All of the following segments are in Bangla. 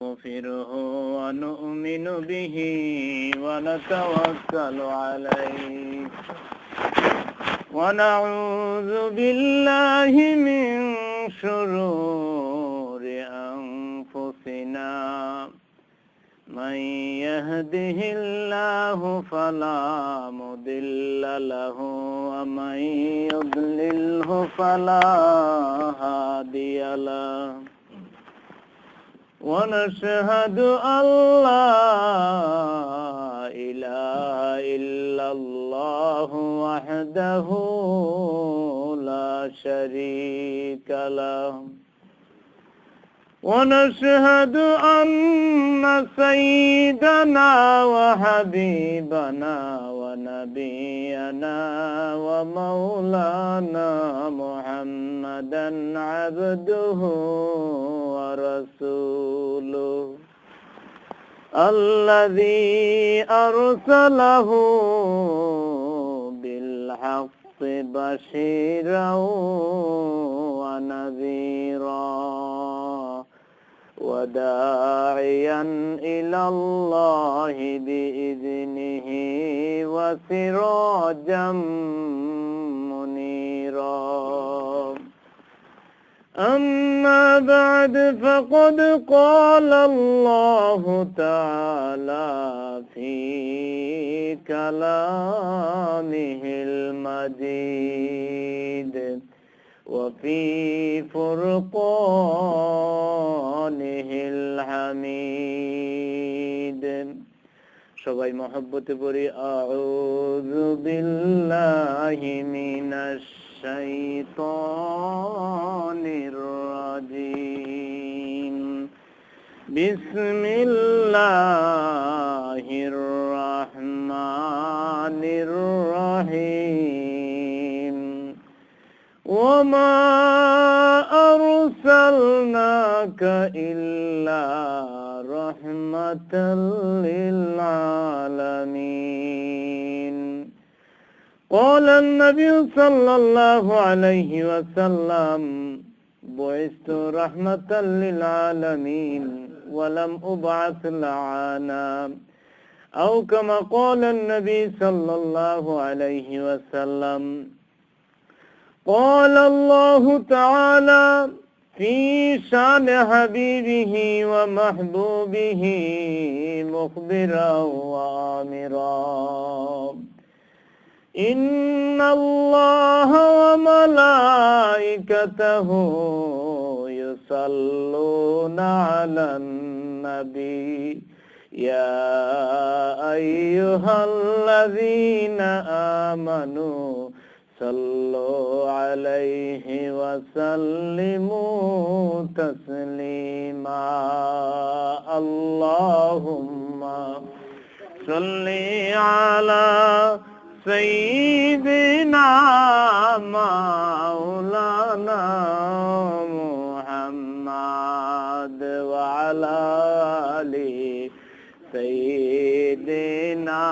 نستغفره ونؤمن به ونتوكل عليه ونعوذ بالله من شرور أنفسنا من يهده الله فلا مضل له ومن يضلله فلا هادي له ونشهد أن لا إله إلا الله وحده لا شريك له ونشهد أن سيدنا وحبيبنا ونبينا ومولانا محمدا عبده ورسوله الذي أرسله بالحق بشيرا ونذيرا وداعيا إلى الله بإذنه وسراجا منيرا أما بعد فقد قال الله تعالى في كلامه المجيد وفي فرقانه الحميد সবাই মহব্বতে পড়ি আউযু বিল্লাহি মিনাশ শাইতানির রাজিম বিসমিল্লাহির রাহমানির রহিম وما أرسلناك إلا رحمة للعالمين قال النبي صلى الله عليه وسلم بعثت رحمة للعالمين ولم أبعث لعانا أو كما قال النبي صلى الله عليه وسلم قال الله تعالى في شان حبيبه ومحبوبه مخبرا وآمرا إن الله وملائكته يصلون على النبي يا أيها الذين آمنوا صلوا عليه وسلموا تسليما اللهم صل على سيدنا مولانا محمد وعلى آل سيدنا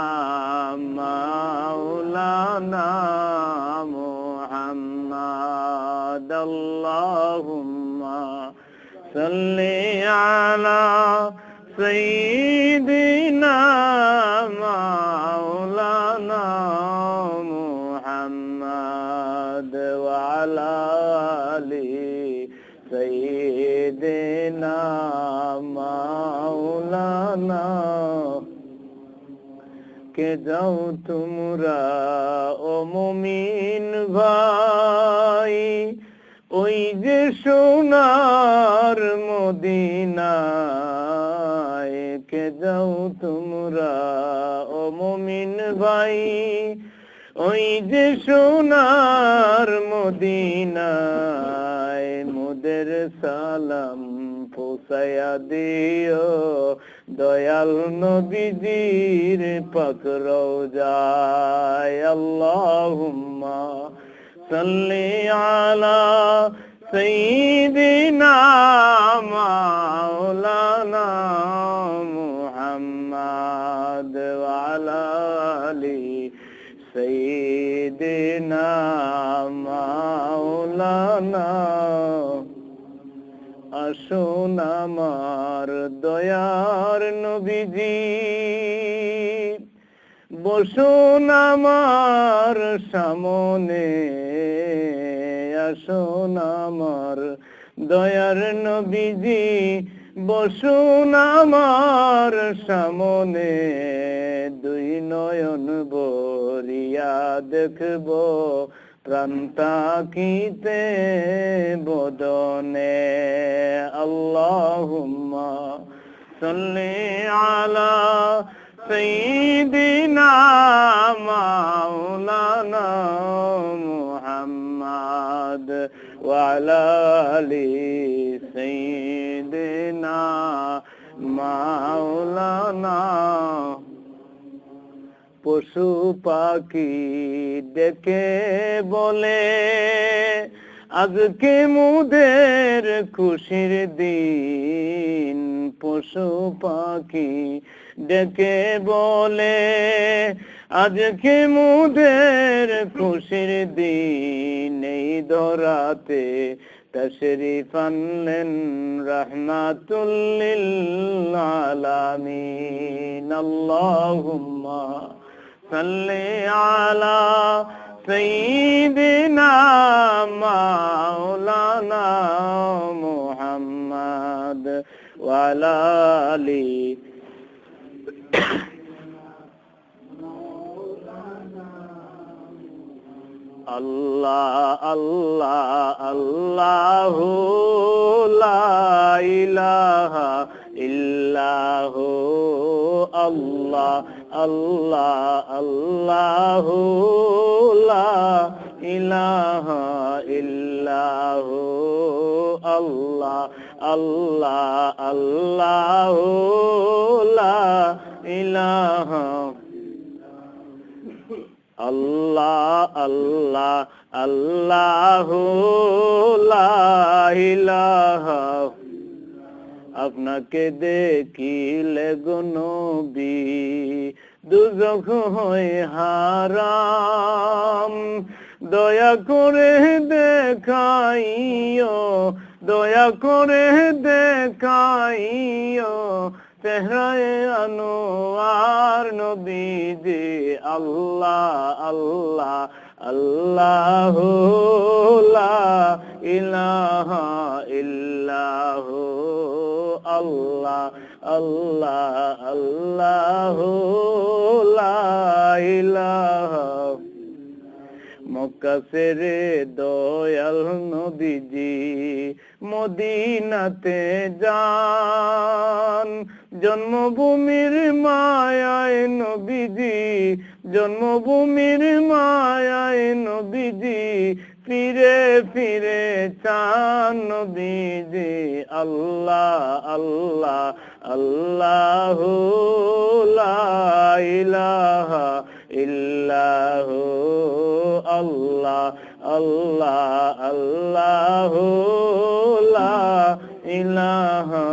مولانا محمد اللهم صل على سيدنا مولانا محمد وعلى آل سيدنا مولانا কে যাও তোমরা ও মুমিন ভাই ওই যে সোনার মদিনায় কে যাও তোমরা ও মুমিন ভাই ওই যে সোনার মদিনায় মোদের সালাম পৌঁছায়া দিও দয়াল নবীজির পাক রওজায় আল্লাহুম্মা সাল্লি আলা সাইয়্যিদিনা মাওলানা মুহাম্মদ ওয়া আলা আলি সাইয়্যিদিনা মাওলানা আসুন আমার দয়ার নবীজি বসুন আমার সামনে আসুন আমার দয়ার নবীজি বসুন আমার সামনে দুই নয়ন ভরিয়া দেখব প্রাণ তাকিতে বদনে আল্লাহুম্মা সাল্লি আলা সাইয়্যিদিনা মাওলানা মুহাম্মদ ওয়া আলা আলি সাইয়্যিদিনা মাওলানা পশু পাখি ডেকে বলে আজকে মোদের খুশির দিন পশু পাখি ডেকে বলে আজকে মোদের খুশির দিন এই ধরাতে তশরিফ আনলেন রাহমাতুল লিল আলামিন আল্লাহুম্মা সাল্লি আলা সাইয়্যিদিনা মাওলানা মুহাম্মদ ওয়া আলা আলি আল্লাহ আল্লাহ আল্লাহু লা ইলাহা ইল্লাহু আল্লাহ আল্লাহ আল্লাহু লা ইলাহা ইল্লাহু আল্লাহ আল্লাহ আল্লাহু লা ইলাহা আল্লাহ আল্লাহ আল্লাহু লা ইলাহা আপনাকে দেখিলে গো নবী দুজখ হয় হারাম দয়া করে দেখাইও দয়া করে দেখাইও চেহারায় আনোয়ার নবীজি আল্লাহ আল্লাহ আল্লাহু লা ইলাহা ইল্লাহু আল্লাহ আল্লাহ আল্লাহু লা ইলাহা মক্কা ছেড়ে দয়াল নবীজি মদিনাতে যান জন্মভূমির মায়ায় নবীজি জন্মভূমির মায়ায় নবীজি ফিরে ফিরে চান নবীজি আল্লাহ আল্লাহ আল্লাহু লা ইলাহা ইল্লাহু আল্লাহ আল্লাহ আল্লাহু লা ইলাহা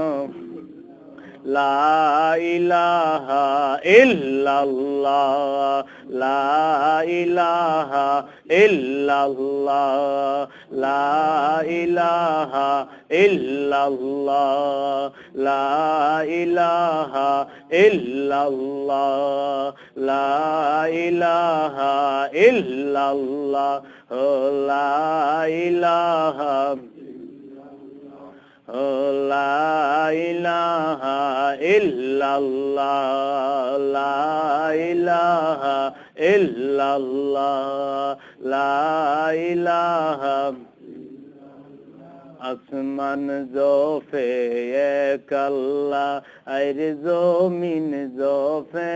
লা ইলাহা ইল্লাল্লাহ লা ইলাহা ইল্লাল্লাহ লা ইলাহা ইল্লাল্লাহ লা ইলাহা ইল্লাল্লাহ লা ইলাহা ইল্লাল্লাহ লা ইলাহা লা ইলাহা ইল্লাল্লাহ লা ইলাহা ইল্লাল্লাহ লা ইলাহা আসমান জোফে এক আল্লাহ আর জমিন জোফে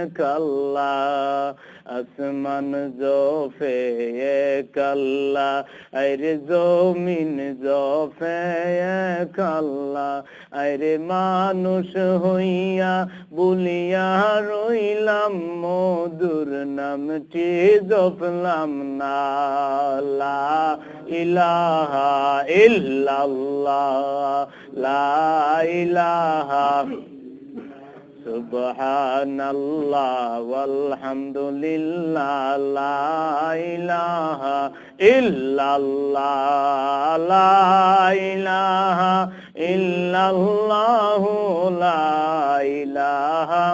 এক আল্লাহ আসমান জোফে এক আল্লাহ আর জমিন জোফে এক আল্লাহ আরে মানুষ হইয়া বলিয়া রইলাম মধুর নামটি জপলাম না লা ইলাহা ইল্লাল্লাহ লা ইলাহা সুবহানাল্লাহ ওয়ালহামদুলিল্লাহ লা ইলাহা ইল্লাল্লাহ লা ইলাহা ইল্লাল্লাহু লা ইলাহা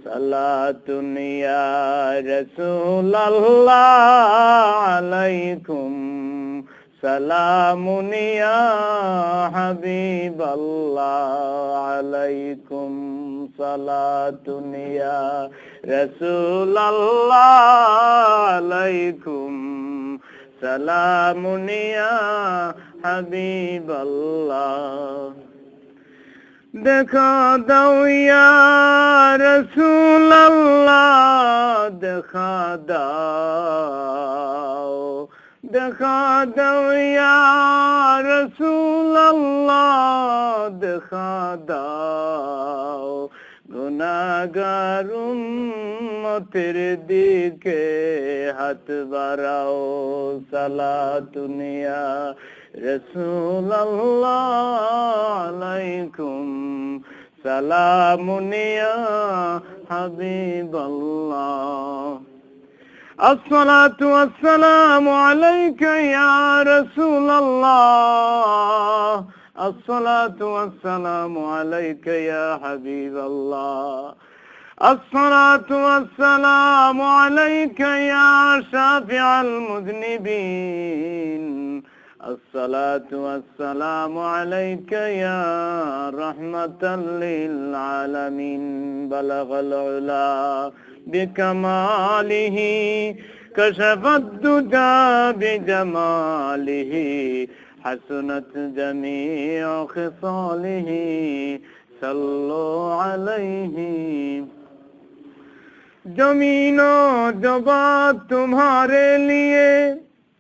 সালাতুন ইয়া রাসূলাল্লাহ আলাইকুম সালামুন ইয়া হাবিবাল্লাহ আলাইকুম সালাতুন ইয়া রাসূলাল্লাহ আলাইকুম সালামুন ইয়া হাবিবাল্লাহ দেখা দাও ইয়া রাসূলাল্লাহ দেখা দাও দেখা দাও ইয়া রাসূলাল্লাহ দেখা দাও গুনাহগার উম্মতের দিকে হাত বাড়াও সালাতুন ইয়া রাসূলাল্লাহ আলাইকুম সালামুন ইয়া হাবিবাল্লাহ আসসালাতু ওয়াসসালামু আলাইকা ইয়া রাসূলাল্লাহ আসসালাতু ওয়াসসালামু আলাইকা ইয়া হাবিবাল্লাহ আসসালাতু ওয়াসসালামু আলাইকা ইয়া শাফিআল মুযনিবিন আসসালাতু ওয়াসসালামু আলাইকা ইয়া রাহমাতাল লিল আলামিন বালাগাল উলা বিকামালিহি কাশাফাদ দুজা বিজামালিহি হাসনাত জামিউ খিসালিহি সাল্লু আলাইহি जमीन जबा तुम्हारे लिए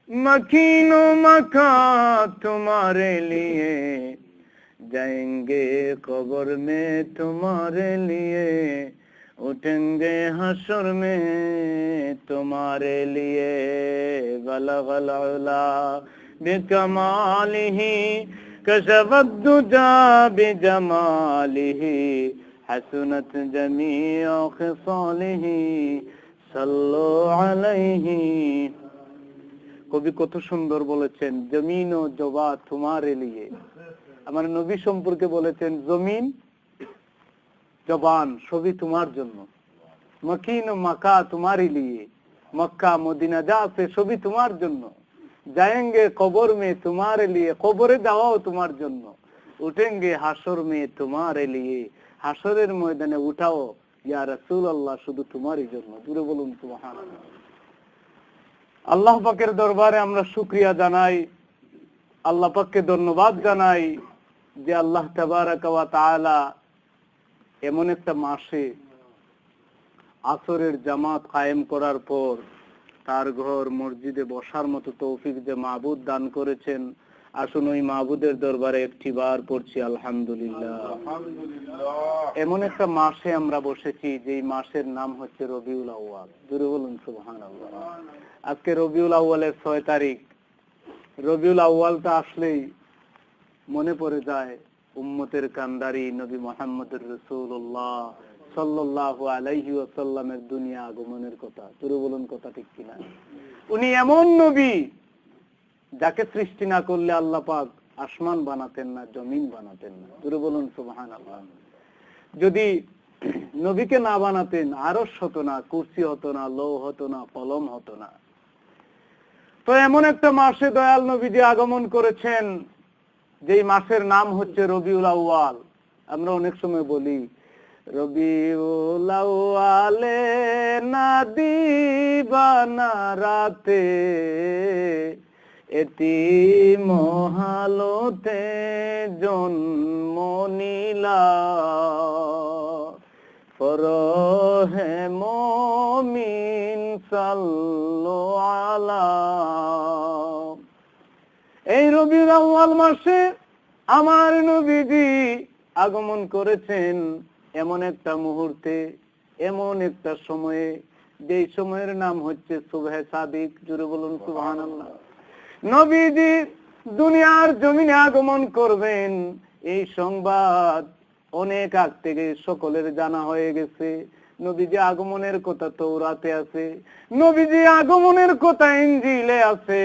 मकीनो मका तुम्हारे लिए जाएंगे कब्र में तुम्हारे लिए उठेंगे हशर में तुम्हारे लिए बलगल उला बिकमालिही कशफद दुजा बिजमालिही হাসনাত জামিউ খিসালিহি সাল্লু আলাইহি কবি কত সুন্দর বলেছেন জমিন ও জবা তোমারে লিয়ে আমার নবী সম্পর্কে বলেছেন জমিন জবান সবই তোমার জন্য মকিন ও মাকা তোমারে লিয়ে মক্কা মদিনা যা আছে সবই তোমার জন্য जाएंगे কবর মে তোমারে লিয়ে কবরে যাওয়াও তোমার জন্য উঠেंगे হাসর মে তোমারে লিয়ে হাসরের ময়দানে উঠাও ইয়া রাসূলুল্লাহ শুধু তোমারই জন্য জুড়ে বলুন সুবহানাল্লাহ আল্লাহ পাকের দরবারে আমরা শুকরিয়া জানাই আল্লাহ পাককে ধন্যবাদ জানাই যে আল্লাহ তাবারাকা ওয়া তাআলা এমন একটা মাসে আসরের জামাত কায়েম করার পর তার ঘর মসজিদে বসার মতো তৌফিক যে মাবুদ দান করেছেন আসুন ওই মাবুদের দরবারে একটি বার পড়ছি আলহামদুলিল্লাহ এমন একটা মাসে আমরা বসেছি যেই মাসের নাম হচ্ছে রবিউল আউয়াল জোরে বলুন সুবহানাল্লাহ আজকে রবিউল আউয়ালের 6 তারিখ রবিউল আউয়ালটা আসলেই মনে পড়ে যায় উম্মতের কান্দারি নবী মুহাম্মদুর রাসূলুল্লাহ সাল্লাল্লাহু আলাইহি ওয়াসাল্লামের দুনিয়া আগমনের কথা জোরে বলুন কথা ঠিক কিনা উনি এমন নবী যাকে সৃষ্টি না করলে আল্লাহ পাক আসমান বানাতেন না জমিন বানাতেন না জোরে বলুন সুবহানাল্লাহ যদি নবীকে না বানাতেন আরশ হতো না কুরসি হতো না লৌহ হতো না কলম হতো না তো এমন একটা মাসে দয়াল নবীজি আগমন করেছেন যেই মাসের নাম হচ্ছে রবিউল আউয়াল আমরা অনেক সময় বলি রবিউল আউয়ালে না দিবানা রাতে এতি মহালোতে জন্ম নিলা ফরহে মুমিন সাল্লু আলা এই রবিউল আউয়াল মাসে আমার নবীজি আগমন করেছেন এমন একটা মুহূর্তে এমন একটা সময়ে যেই সময়ের নাম হচ্ছে সুবহে সাদিক জুড়ে বলুন সুবহানাল্লাহ নবীজি দুনিয়ার জমিনে আগমন করবেন এই সংবাদ অনেক আগ থেকে সকলের জানা হয়ে গেছে। নবীজি আগমনের কথা তওরাতে আছে, নবীজি আগমনের কথা ইনজিলে আছে,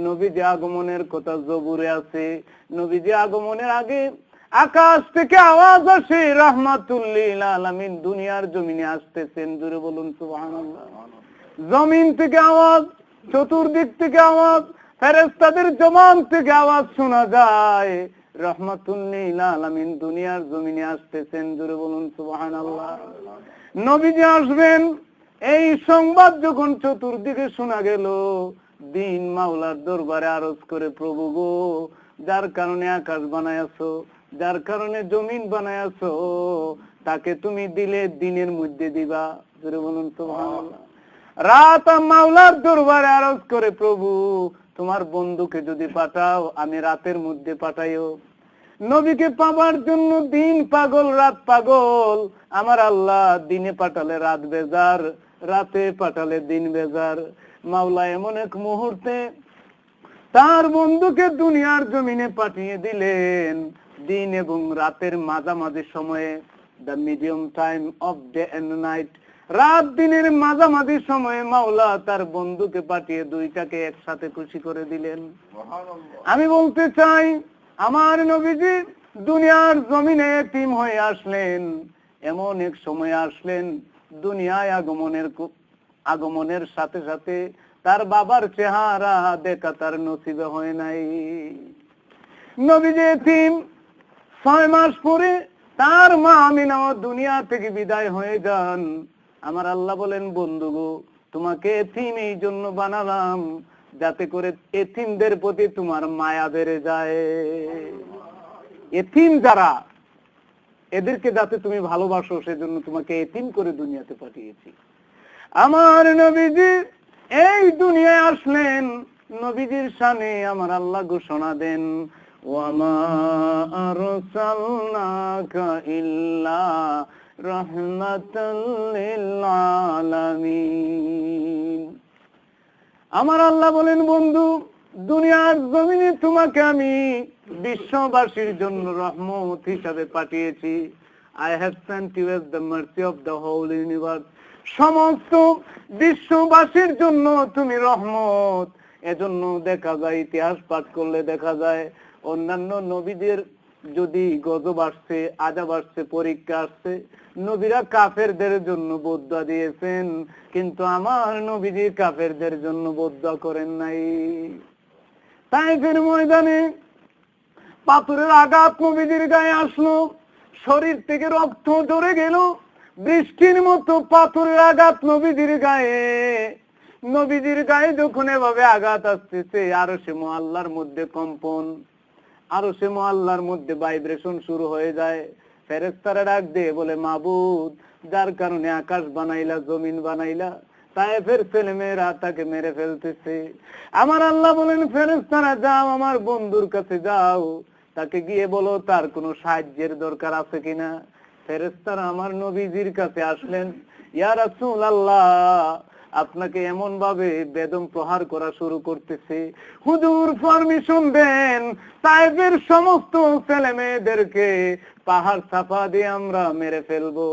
নবীজি আগমনের কথা জবুরে আছে। নবীজি আগমনের আগে আকাশ থেকে আওয়াজ আসে রাহমাতুল লিল আলামিন দুনিয়ার জমিনে আসতেছেন। জোরে বলুন সুবহানাল্লাহ। জমিন থেকে আওয়াজ, চতুর্দিক থেকে আওয়াজ, ফেরেশতাদের জবান থেকে আওয়াজ শোনা যায় রাহমাতুল লিল আলামিন দুনিয়ার জমিনে আসতেছেন। জোরে বলুন সুবহানাল্লাহ। নবীজি আসবেন এই সংবাদ যখন চতুর্দিকে শোনা গেল, দিন মাওলার দরবারে আরজ করে, প্রভু গো, যার কারণে আকাশ বানায়াছো, যার কারণে জমিন বানায়াছো, তাকে তুমি দিলে দিনের মধ্যে দিবা। জোরে বলুন সুবহানাল্লাহ। রাত মাওলার দরবারে আরজ করে, প্রভু তোমার বন্ধুকে যদি পাঠাও আমি রাতের মধ্যে পাঠাইও। নবীকে পাবার জন্য দিন পাগল রাত পাগল। আমার আল্লাহ দিনে পাঠালে রাত বেজার, রাতে পাঠালে দিন বেজার। মাওলা এমন এক মুহূর্তে তার বন্ধুকে দুনিয়ার জমিনে পাঠিয়ে দিলেন দিন এবং রাতের মাঝামাঝি সময়ে, the medium time of day and night. রাত দিনের মাঝামাঝি সময়ে মাওলা তার বন্ধুকে পাঠিয়ে দুইটাকে একসাথে খুশি করে দিলেন। আমি বলতে চাই, আমার নবীজি দুনিয়ার জমিনে এতিম হয়ে আসলেন, এমন এক সময় আসলেন দুনিয়ায় আগমনের সাথে সাথে তার বাবার চেহারা দেখা তার নসিবে হয় নাই। নবীজি এতিম, 6 মাস পরে তার মা আমিনাও দুনিয়া থেকে বিদায় হয়ে যান। আমার আল্লাহ বলেন, বন্ধু গো, তোমাকে এতিম এই জন্য বানালাম যাতে করে এতিমদের প্রতি তোমার মায়া বেড়ে যায়। এতিম যারা, এদেরকে যাতে তুমি ভালোবাসো, সেজন্য তোমাকে এতিম করে দুনিয়াতে পাঠিয়েছি। আমার নবীজি এই দুনিয়ায় আসলেন, নবীজির শানে আমার আল্লাহ ঘোষণা দেন, ওয়ামা আরসালনাকা ইল্লা রাহমাতাল লিল আলামিন। আমার আল্লাহ বলেন, বন্ধু, দুনিয়ার জমিনে তোমাকে আমি বিশ্ববাসীর জন্য রহমত হিসাবে পাঠিয়েছি। I have sent you as the mercy of the whole universe. সমস্ত বিশ্ববাসীর জন্য তুমি রহমত। এজন্য দেখা যায়, ইতিহাস পাঠ করলে দেখা যায়, অন্যান্য নবীদের যদি গজব আসছে, আযাব আসছে, পরীক্ষা আসছে, নবীরা কাফেরদের জন্য বদদুয়া দিয়েছেন, কিন্তু আমার নবীজি কাফেরদের জন্য বদদুয়া করেন নাই। তাইফের ময়দানে পাথরের আঘাত নবীজির গায়ে আসলো, শরীর থেকে রক্ত ঝরে গেল, বৃষ্টির মতো পাথরের আঘাত নবীজির গায়ে। নবীজির গায়ে যখন এভাবে আঘাত আসতেছে, আরশে মুআল্লার মধ্যে কম্পন, আরশে মুআল্লার মধ্যে ভাইব্রেশন শুরু হয়ে যায়। ফেরেশতারা ডাক দিয়ে বলে, মাবুদ, যার কারণে আকাশ বানাইলা, জমিন বানাইলা, তায়েফের ছেলেমেয়েরা তাকে মেরে ফেলতেছে। আমার আল্লাহ বলেন, ফেরেশতারা যাও, আমার বন্ধুর কাছে যাও, তাকে গিয়ে বলো তার কোনো সাহায্যের দরকার আছে কিনা। ফেরেশতারা আমার নবীজির কাছে আসলেন, ইয়া রাসূলুল্লাহ, আপনাকে এমন ভাবে বেদম প্রহার করা শুরু করতেছে, হুজুর পারমিশন দেন, তায়েফের সমস্ত ছেলে মেয়েদেরকে পাহাড় চাপা দিয়ে আমরা মেরে ফেলবো।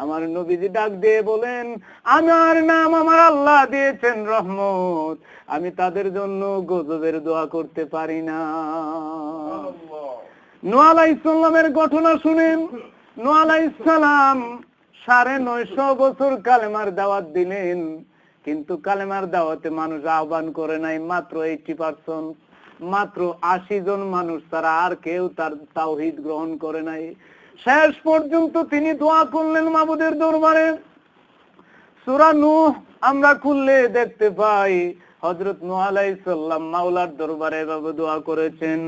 আমার নবীজি ডাক দিয়ে বলেন, আমার নাম আমার আল্লাহ দিয়েছেন রহমত, আমি তাদের জন্য গজবের দোয়া করতে পারি না। নূহ আলাইহিস সালামের ঘটনা শুনেন। নূহ আলাইহিস সালাম 950 বছর কালেমার দাওয়াত দিলেন, কিন্তু কালেমার দাওয়াতে মানুষ আহ্বান করে নাই মাত্র 80%। মাত্র 80 জন মানুষ তারা, আর কেউ তার তাওহীদ গ্রহণ করে নাই। শেষ পর্যন্ত তিনি দোয়া করলেন মাবুদের দরবারে। সূরা নূহ আমরা খুললে দেখতে পাই, হযরত নূহ আলাইহিস সালাম মাওলার দরবারে এভাবে দোয়া করেছেন,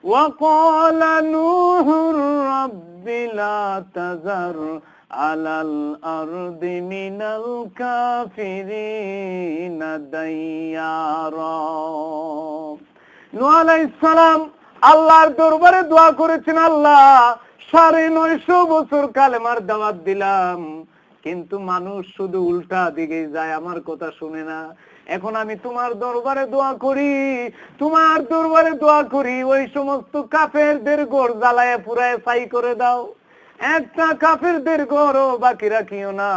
وقال نوح رب لا تذر على الأرض من الكافرين ديارا। নূহ আলাইহিস সালাম আল্লাহর দরবারে দোয়া করেছেন, আল্লাহ 950 বছর কালেমার দাওয়াত দিলাম, কিন্তু মানুষ শুধু উল্টা দিকে যায়, আমার কথা শুনে না। এখন আমি তোমার দরবারে দোয়া করি, তোমার দরবারে দোয়া করি, ওই সমস্ত কাফেরদের ঘর জ্বালায় পুরায় ছাই করে দাও। একটা কাফেরদের ঘরও বাকি রাখিও না।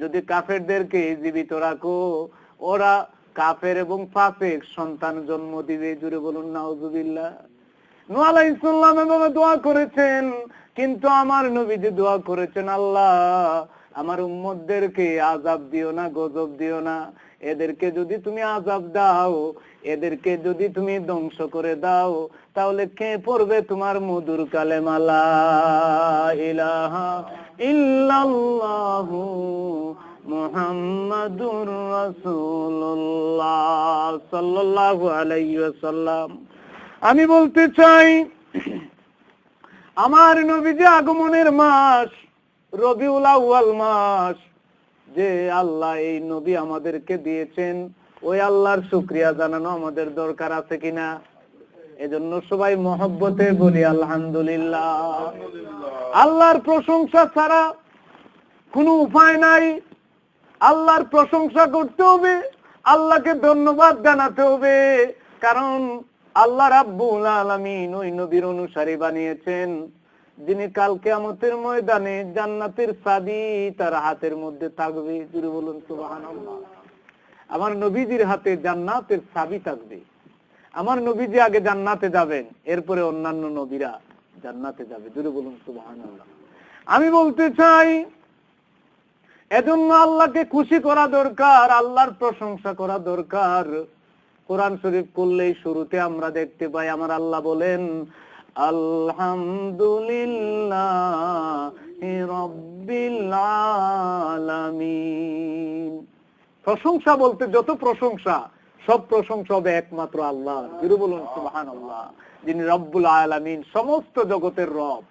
যদি কাফেরদেরকে জীবিত রাখো, ওরা কাফের এবং ফাসিক সন্তান জন্ম দিবে। জুড়ে বলুন নাউজুবিল্লাহ। নূহ আলাইহিস সালাম এভাবে দোয়া করেছেন, কিন্তু আমার নবী যে দোয়া করেছেন, আল্লাহ আমার উম্মতদেরকে আযাব দিও না, গজব দিও না। এদেরকে যদি তুমি আযাব দাও, এদেরকে যদি তুমি ধ্বংস করে দাও, তাহলে কে পড়বে তোমার মধুর কালেমা লা ইলাহা ইল্লাল্লাহু মুহাম্মাদুর রাসূলুল্লাহ সাল্লাল্লাহু আলাইহি ওয়াসাল্লাম। আমি বলতে চাই, আমার নবীজি আগমনের মাস রবিউল আউয়াল মাস, যে আল্লাহ এই নবী আমাদেরকে দিয়েছেন, ওই আল্লাহর শুকরিয়া জানানো আমাদের দরকার আছে কিনা? এজন্য সবাই মহব্বতে বলি আলহামদুলিল্লাহ। আল্লাহর প্রশংসা ছাড়া কোনো উপায় নাই। আল্লাহর প্রশংসা করতে হবে, আল্লাহকে ধন্যবাদ জানাতে হবে, কারণ আল্লাহ রাব্বুল আলামিন ওই নবীর অনুসারী বানিয়েছেন, যিনি কাল কিয়ামতের ময়দানে জান্নাতের চাবি তার হাতের মধ্যে থাকবে। জুড়ে বলুন সুবহানাল্লাহ। আমার নবীজির হাতে জান্নাতের চাবি থাকবে। আমার নবীজি আগে জান্নাতে যাবেন, এরপরে অন্যান্য নবীরা জান্নাতে যাবে। জুড়ে বলুন সুবহানাল্লাহ। আমি বলতে চাই, এজন্য আল্লাহকে খুশি করা দরকার, আল্লাহর প্রশংসা করা দরকার। কোরআন শরীফ করলেই শুরুতে আমরা দেখতে পাই আমার আল্লাহ বলেন, আলহামদুলিল্লাহি রাব্বিল আলামিন। প্রশংসা বলতে যত প্রশংসা, সব প্রশংসা হবে একমাত্র আল্লাহ। যিনি বলুন সুবহানাল্লাহ, যিনি রব্বুল আলামিন, সমস্ত জগতের রব।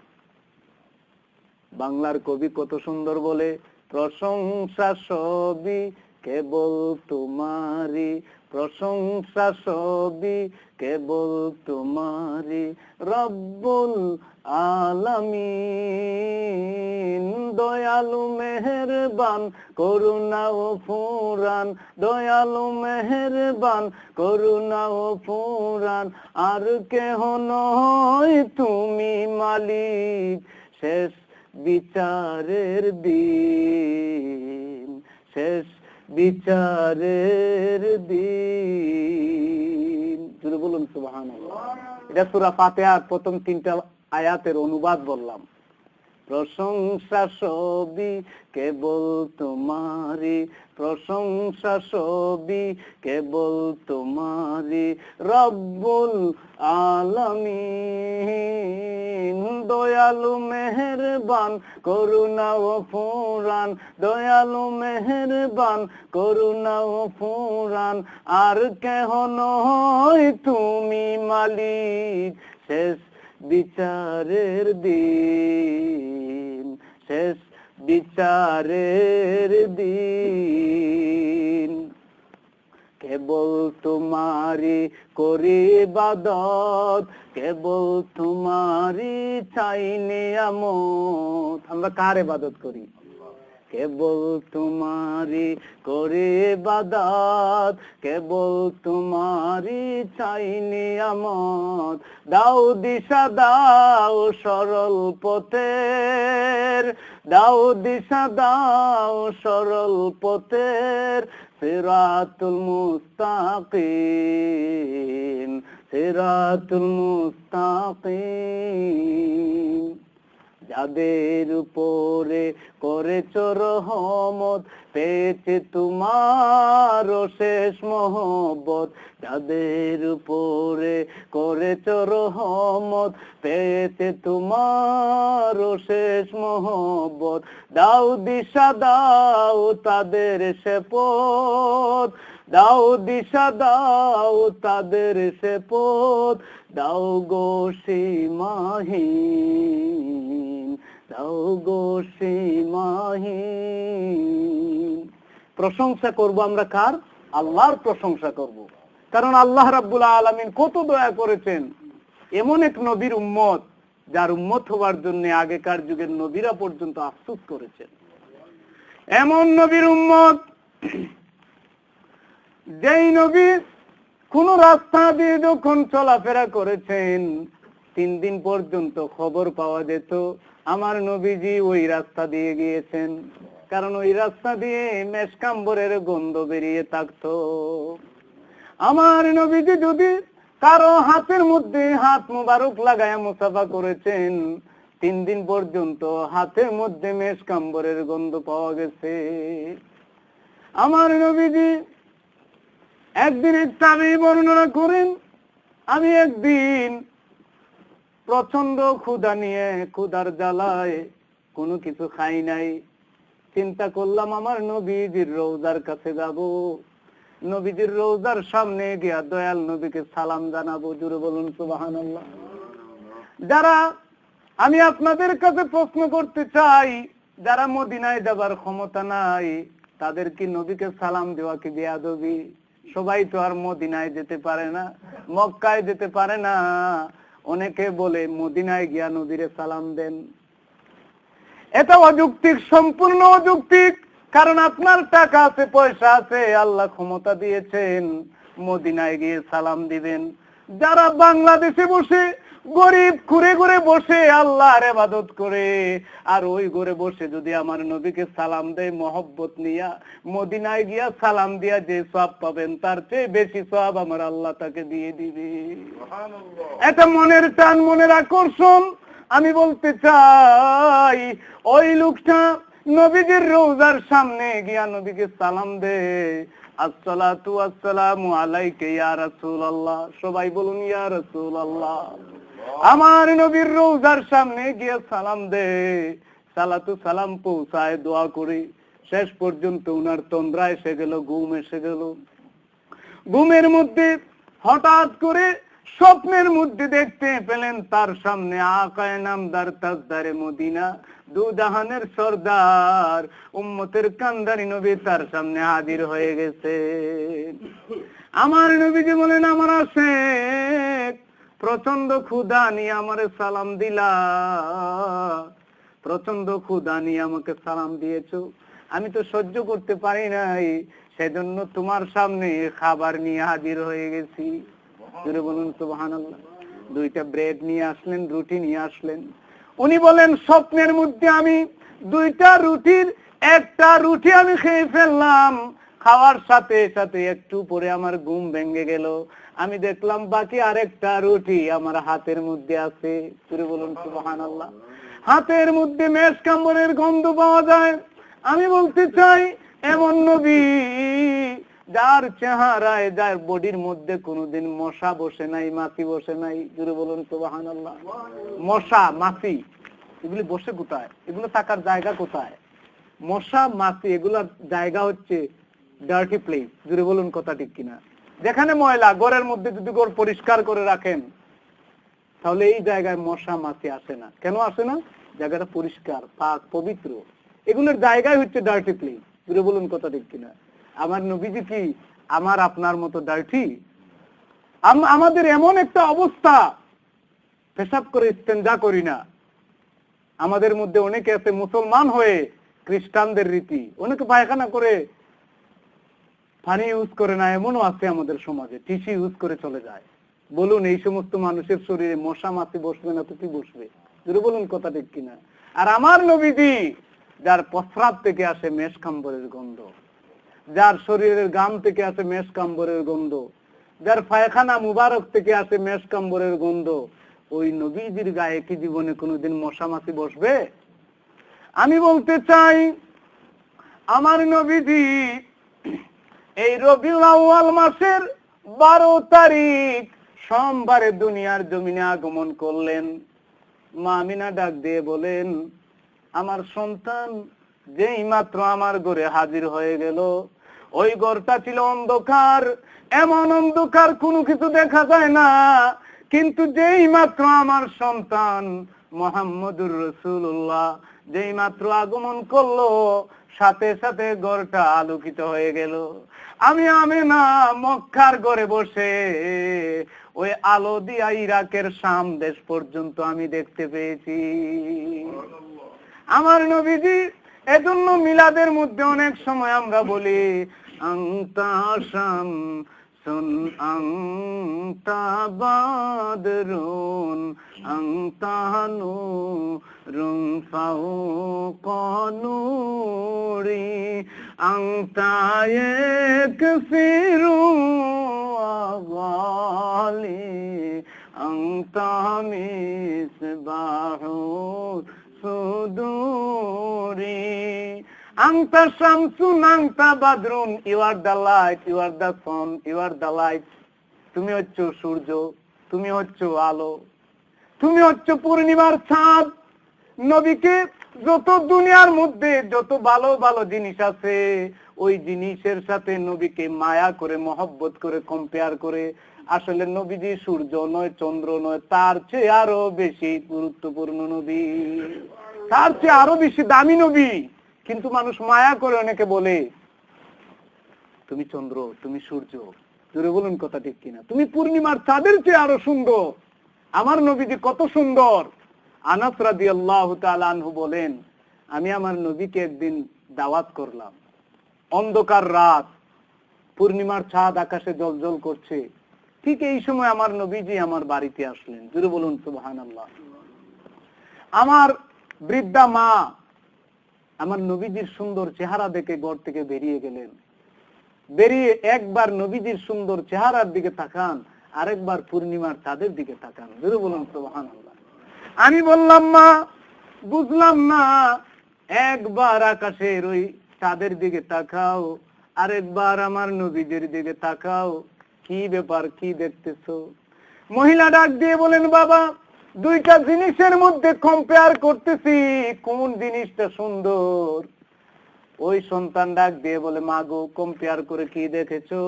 বাংলার কবি কত সুন্দর বলে, প্রশংসা সবই কেবল তোমারি, প্রশংসা সবই কেবল তোমারি, রব্বুল আলামিন। দয়ালু মেহেরবান করুণা ও ফুরান, দয়ালু মেহেরবান করুণা ও ফুরান, আর কেহ নয় তুমি মালিক, শেষ বিচারের দিন, শেষ বিচারের দিন। যদি বলুন সুবহানাল্লাহ। এটা সূরা ফাতিহার প্রথম 3টা আয়াতের অনুবাদ বললাম। প্রশংসা সবই কেবল তোমারি, প্রশংসা সবই কেবল তোমারি, রব্বুল আলামিন। দয়ালু মেহেরবান করুণা ও ফুরান, দয়ালু মেহেরবান করুণা ও ফুরান, আর কেহ নয় তুমি মালিক, শেষ বিচারের দিন, শেষ বিচারের দিন। কেবল তোমারি করি ইবাদত, কেবল তোমারি চাই নিয়ামত। আমরা কার ইবাদত করি? কেবল তোমারি করি ইবাদত, কেবল তোমারি চাই নিয়ামত। দাও দিশা দাও সরল পথের, দাও দিশা দাও সরল পথের, সিরাতুল মুস্তাকিম, সিরাতুল মুস্তাকিম। যাদের উপরে করেছ রহমত, পেয়েছে তোমার শেষ মহব্বত। যাদের উপরে করেছ রহমত, পেয়েছে তোমার শেষ মহব্বত। দাও দিশা দাও তাদের সে পথ, দাও দিশা দাও তাদের সে পথ। দাও গো সীমাহীন, দাও গো সীমাহীন। প্রশংসা করব আমরা কার? আল্লাহর প্রশংসা করব, কারণ আল্লাহ রাব্বুল আলামিন কত দয়া করেছেন। এমন এক নবীর উম্মত, যার উম্মত হওয়ার জন্য আগেকার যুগের নবীরা পর্যন্ত আফসোস করেছেন। এমন নবীর উম্মত, যেই নবী কোন রাস্তা দিয়ে যখন চলাফেরা করেছেন, 3 দিন পর্যন্ত খবর পাওয়া যেত আমার নবীজি ওই রাস্তা দিয়ে গিয়েছেন, কারণ ওই রাস্তা দিয়ে মেশকাম্বরের গন্ধ বেরিয়ে থাকতো। আমার নবীজি যদি কারো হাতের মধ্যে হাত মুবারক লাগায়া মুসাফা করেছেন, 3 দিন পর্যন্ত হাতের মধ্যে মেশকাম্বরের গন্ধ পাওয়া গেছে। আমার নবীজি একদিনের তাবি বর্ণনা করেন, আমি একদিন প্রচন্ড ক্ষুধা নিয়ে ক্ষুধার জ্বালায় কোনো কিছু খাই নাই, চিন্তা করলাম আমার নবীজির রওজার কাছে যাব, নবীজির রওজার সামনে গিয়া দয়াল নবীকে সালাম জানাবো। জোরে বলুন সুবহানাল্লাহ। যারা আমি আপনাদের কাছে প্রশ্ন করতে চাই, যারা মদিনায় যাবার ক্ষমতা নাই তাদের কি নবীকে সালাম দেওয়া কি বেয়াদবি? সবাই তো আর মদিনায় যেতে পারে না, মক্কায় যেতে পারে না। অনেকে বলে মদিনায় গিয়া নবীরে সালাম দেন, এটা অযৌক্তিক, সম্পূর্ণ অযৌক্তিক। কারণ আপনার টাকা আছে, পয়সা আছে, আল্লাহ ক্ষমতা দিয়েছেন, মদিনায় গিয়ে সালাম দিবেন। যারা বাংলাদেশে বসে গরিব ঘুরে ঘুরে বসে আল্লাহর ইবাদত করে, আর ওই ঘরে বসে যদি আমার নবীকে সালাম দেয় মহব্বত নিয়া, মদিনায় গিয়া সালাম দিয়া যে সওয়াব পাবেন তার চেয়ে বেশি সওয়াব আমার আল্লাহ তাকে দিয়ে দিবে। এটা মনের টান, মনের আকর্ষণ। আমি বলতে চাই ওই লোকটা নবীজির রওজার সামনে গিয়া নবীকে সালাম দে, আসসালাতু আসসালামু আলাইকা ইয়া রাসূলুল্লাহ। সবাই বলুন ইয়া রাসূলুল্লাহ। আমার নবীর রওজার সামনে গিয়া সালাম দে, সালাতু সালাম পৌঁছায় দোয়া করি। শেষ পর্যন্ত উনার তন্দ্রা এসে গেল, ঘুম এসে গেল। ঘুমের মধ্যে হঠাৎ করে স্বপ্নের মধ্যে দেখতে পেলেন তার সামনে আকায়ে নামদার তাজদারে মদিনা, দু জাহানের সরদার উম্মতের কান্দারি নবী তার সামনে হাজির হয়ে গেছে। আমার নবীজি বলেন, আমার আশেক প্রচন্ড ক্ষুধা নিয়ে আমারে সালাম দিলা, প্রচন্ড ক্ষুধা নিয়ে আমাকে সালাম দিয়েছো, আমি তো সহ্য করতে পারি নাই, সেজন্য তোমার সামনে খাবার নিয়ে হাজির হয়ে গেছি। বলুন সুবহানাল্লাহ। 2টা ব্রেড নিয়ে আসলেন, রুটি নিয়ে আসলেন। উনি বলেন, স্বপ্নের মধ্যে আমি 2টা রুটির 1টা রুটি আমি খেয়ে ফেললাম, খাওয়ার সাথে সাথে একটু পরে আমার ঘুম ভেঙে গেল, আমি দেখলাম বাকি আরেকটা রুটি আমার হাতের মধ্যে আছে। বলুন সুবহানাল্লাহ। হাতের মধ্যে মেশকাম্বরের গন্ধ পাওয়া যায়। আমি বলতে চাই, এমন নবী যার চেহারায়, যার বডির মধ্যে কোনোদিন মশা বসে নাই, মাছি বসে নাই। জুড়ে বলুন সুবহানাল্লাহ। মশা মাছি এগুলি বসে কোথায়? এগুলো থাকার জায়গা কোথায়? মশা মাছি এগুলোর জায়গা হচ্ছে ডার্টি প্লেস। জুড়ে বলুন কথা ঠিক কিনা? যেখানে ময়লা, ঘরের মধ্যে যদি ঘর পরিষ্কার করে রাখেন তাহলে এই জায়গায় মশা মাছি আসে না। কেন আসে না? জায়গাটা পরিষ্কার, পাক, পবিত্র। এগুলোর জায়গায় হচ্ছে ডার্টি প্লেস। জুড়ে বলুন কথা ঠিক কিনা? আমার নবীজি কি আমার আপনার মতো ডার্টি? আমাদের এমন একটা অবস্থা, পেশাব করে ইস্তেঞ্জা করি না। আমাদের মধ্যে অনেকে আছে মুসলমান হয়ে খ্রিস্টানদের রীতি, অনেকে পায়খানা করে পানি ইউজ করে না, এমনও আছে আমাদের সমাজে, টিস্যু ইউজ করে চলে যায়। বলুন, এই সমস্ত মানুষের শরীরে মশা মাছি বসবে না তো কি বসবে? জোরে বলুন কথা ঠিক কিনা? আর আমার নবীজি, যার প্রস্রাব থেকে আসে মেশকাম্বরের গন্ধ, যার শরীরের গাম থেকে আসে মেশকাম্বরের গন্ধ, যার পায়খানা মুবারক থেকে আসে মেশকাম্বরের গন্ধ, ওই নবীজির গায়ে কি জীবনে কোনোদিন মশা মাছি বসবে? আমি বলতে চাই, আমার নবীজি এই রবিউল আউয়াল মাসের 12 তারিখ সোমবারে দুনিয়ার জমিনে আগমন করলেন। মা আমিনা ডাক দিয়ে বলেন, আমার সন্তান যেই মাত্র আমার ঘরে হাজির হয়ে গেল, ওই ঘরটা ছিল অন্ধকার, এমন অন্ধকার কোনো কিছু দেখা যায় না, কিন্তু যেই মাত্র আমার সন্তান মুহাম্মদুর রাসূলুল্লাহ যেই মাত্র আগমন করলো, সাথে সাথে ঘরটা আলোকিত হয়ে গেল। আমি আমিনা মক্কার ঘরে বসে ওই আলো দিয়া ইরাকের শাম দেশ পর্যন্ত আমি দেখতে পেয়েছি। আমার নবীজি, এজন্য মিলাদের মধ্যে অনেক সময় আমরা বলি আনতা শাম শামসুন আনতা বাদরুন আনতা নূরুন ফাওকা নূরি আনতা ইয়াকফিরু আগালি আনতা মিসবাহু সুদুরি আনতা শামসুন আনতা বাদরুন, you are the light, you are the sun, you are the light. তুমি হচ্ছো সূর্য, তুমি হচ্ছো আলো, তুমি হচ্ছো পূর্ণিমার চাঁদ। নবীকে যত দুনিয়ার মধ্যে যত ভালো ভালো জিনিস আছে ওই জিনিসের সাথে নবীকে মায়া করে মহব্বত করে কম্পেয়ার করে, আসলে নবীজি সূর্য নয়, চন্দ্র নয়, তার চেয়ে আরো বেশি গুরুত্বপূর্ণ নবী, তার চেয়ে আরো বেশি দামি নবী। কিন্তু মানুষ মায়া করে অনেকে বলে তুমি চন্দ্র, তুমি সূর্য। জোরে বলুন কথা ঠিক কিনা? তুমি পূর্ণিমার চাঁদের চেয়ে আরো সুন্দর। আমার নবীজি কত সুন্দর। আনাস রাদিয়াল্লাহু তাআলা আনহু বলেন, আমি আমার নবীকে একদিন দাওয়াত করলাম, অন্ধকার রাত, পূর্ণিমার চাঁদ আকাশে জ্বলজ্বল করছে। ঠিক এই সময় আমার নবীজি আমার বাড়িতে আসলেন। জোরে বলুন সুবহানাল্লাহ। আমার বৃদ্ধা মা আমার নবীজির সুন্দর চেহারা দেখে ঘর থেকে বেরিয়ে গেলেন। বেরিয়ে একবার নবীজির সুন্দর চেহারার দিকে তাকান, আরেকবার পূর্ণিমার চাঁদের দিকে তাকান। জোরে বলুন সুবহানাল্লাহ। আমি বললাম, মা বুঝলাম না, একবার আকাশের ওই চাঁদের দিকে তাকাও, আরেকবার আমার নবীজির দিকে তাকাও, কি ব্যাপার, কি দেখতেছো? মহিলা ডাক দিয়ে বলেন, বাবা দুইটা জিনিসের মধ্যে কম্পেয়ার করতেছি, কোন জিনিসটা সুন্দর? ওই সন্তান ডাক দিয়ে বলে, মা গো কম্পেয়ার করে কি দেখেছো?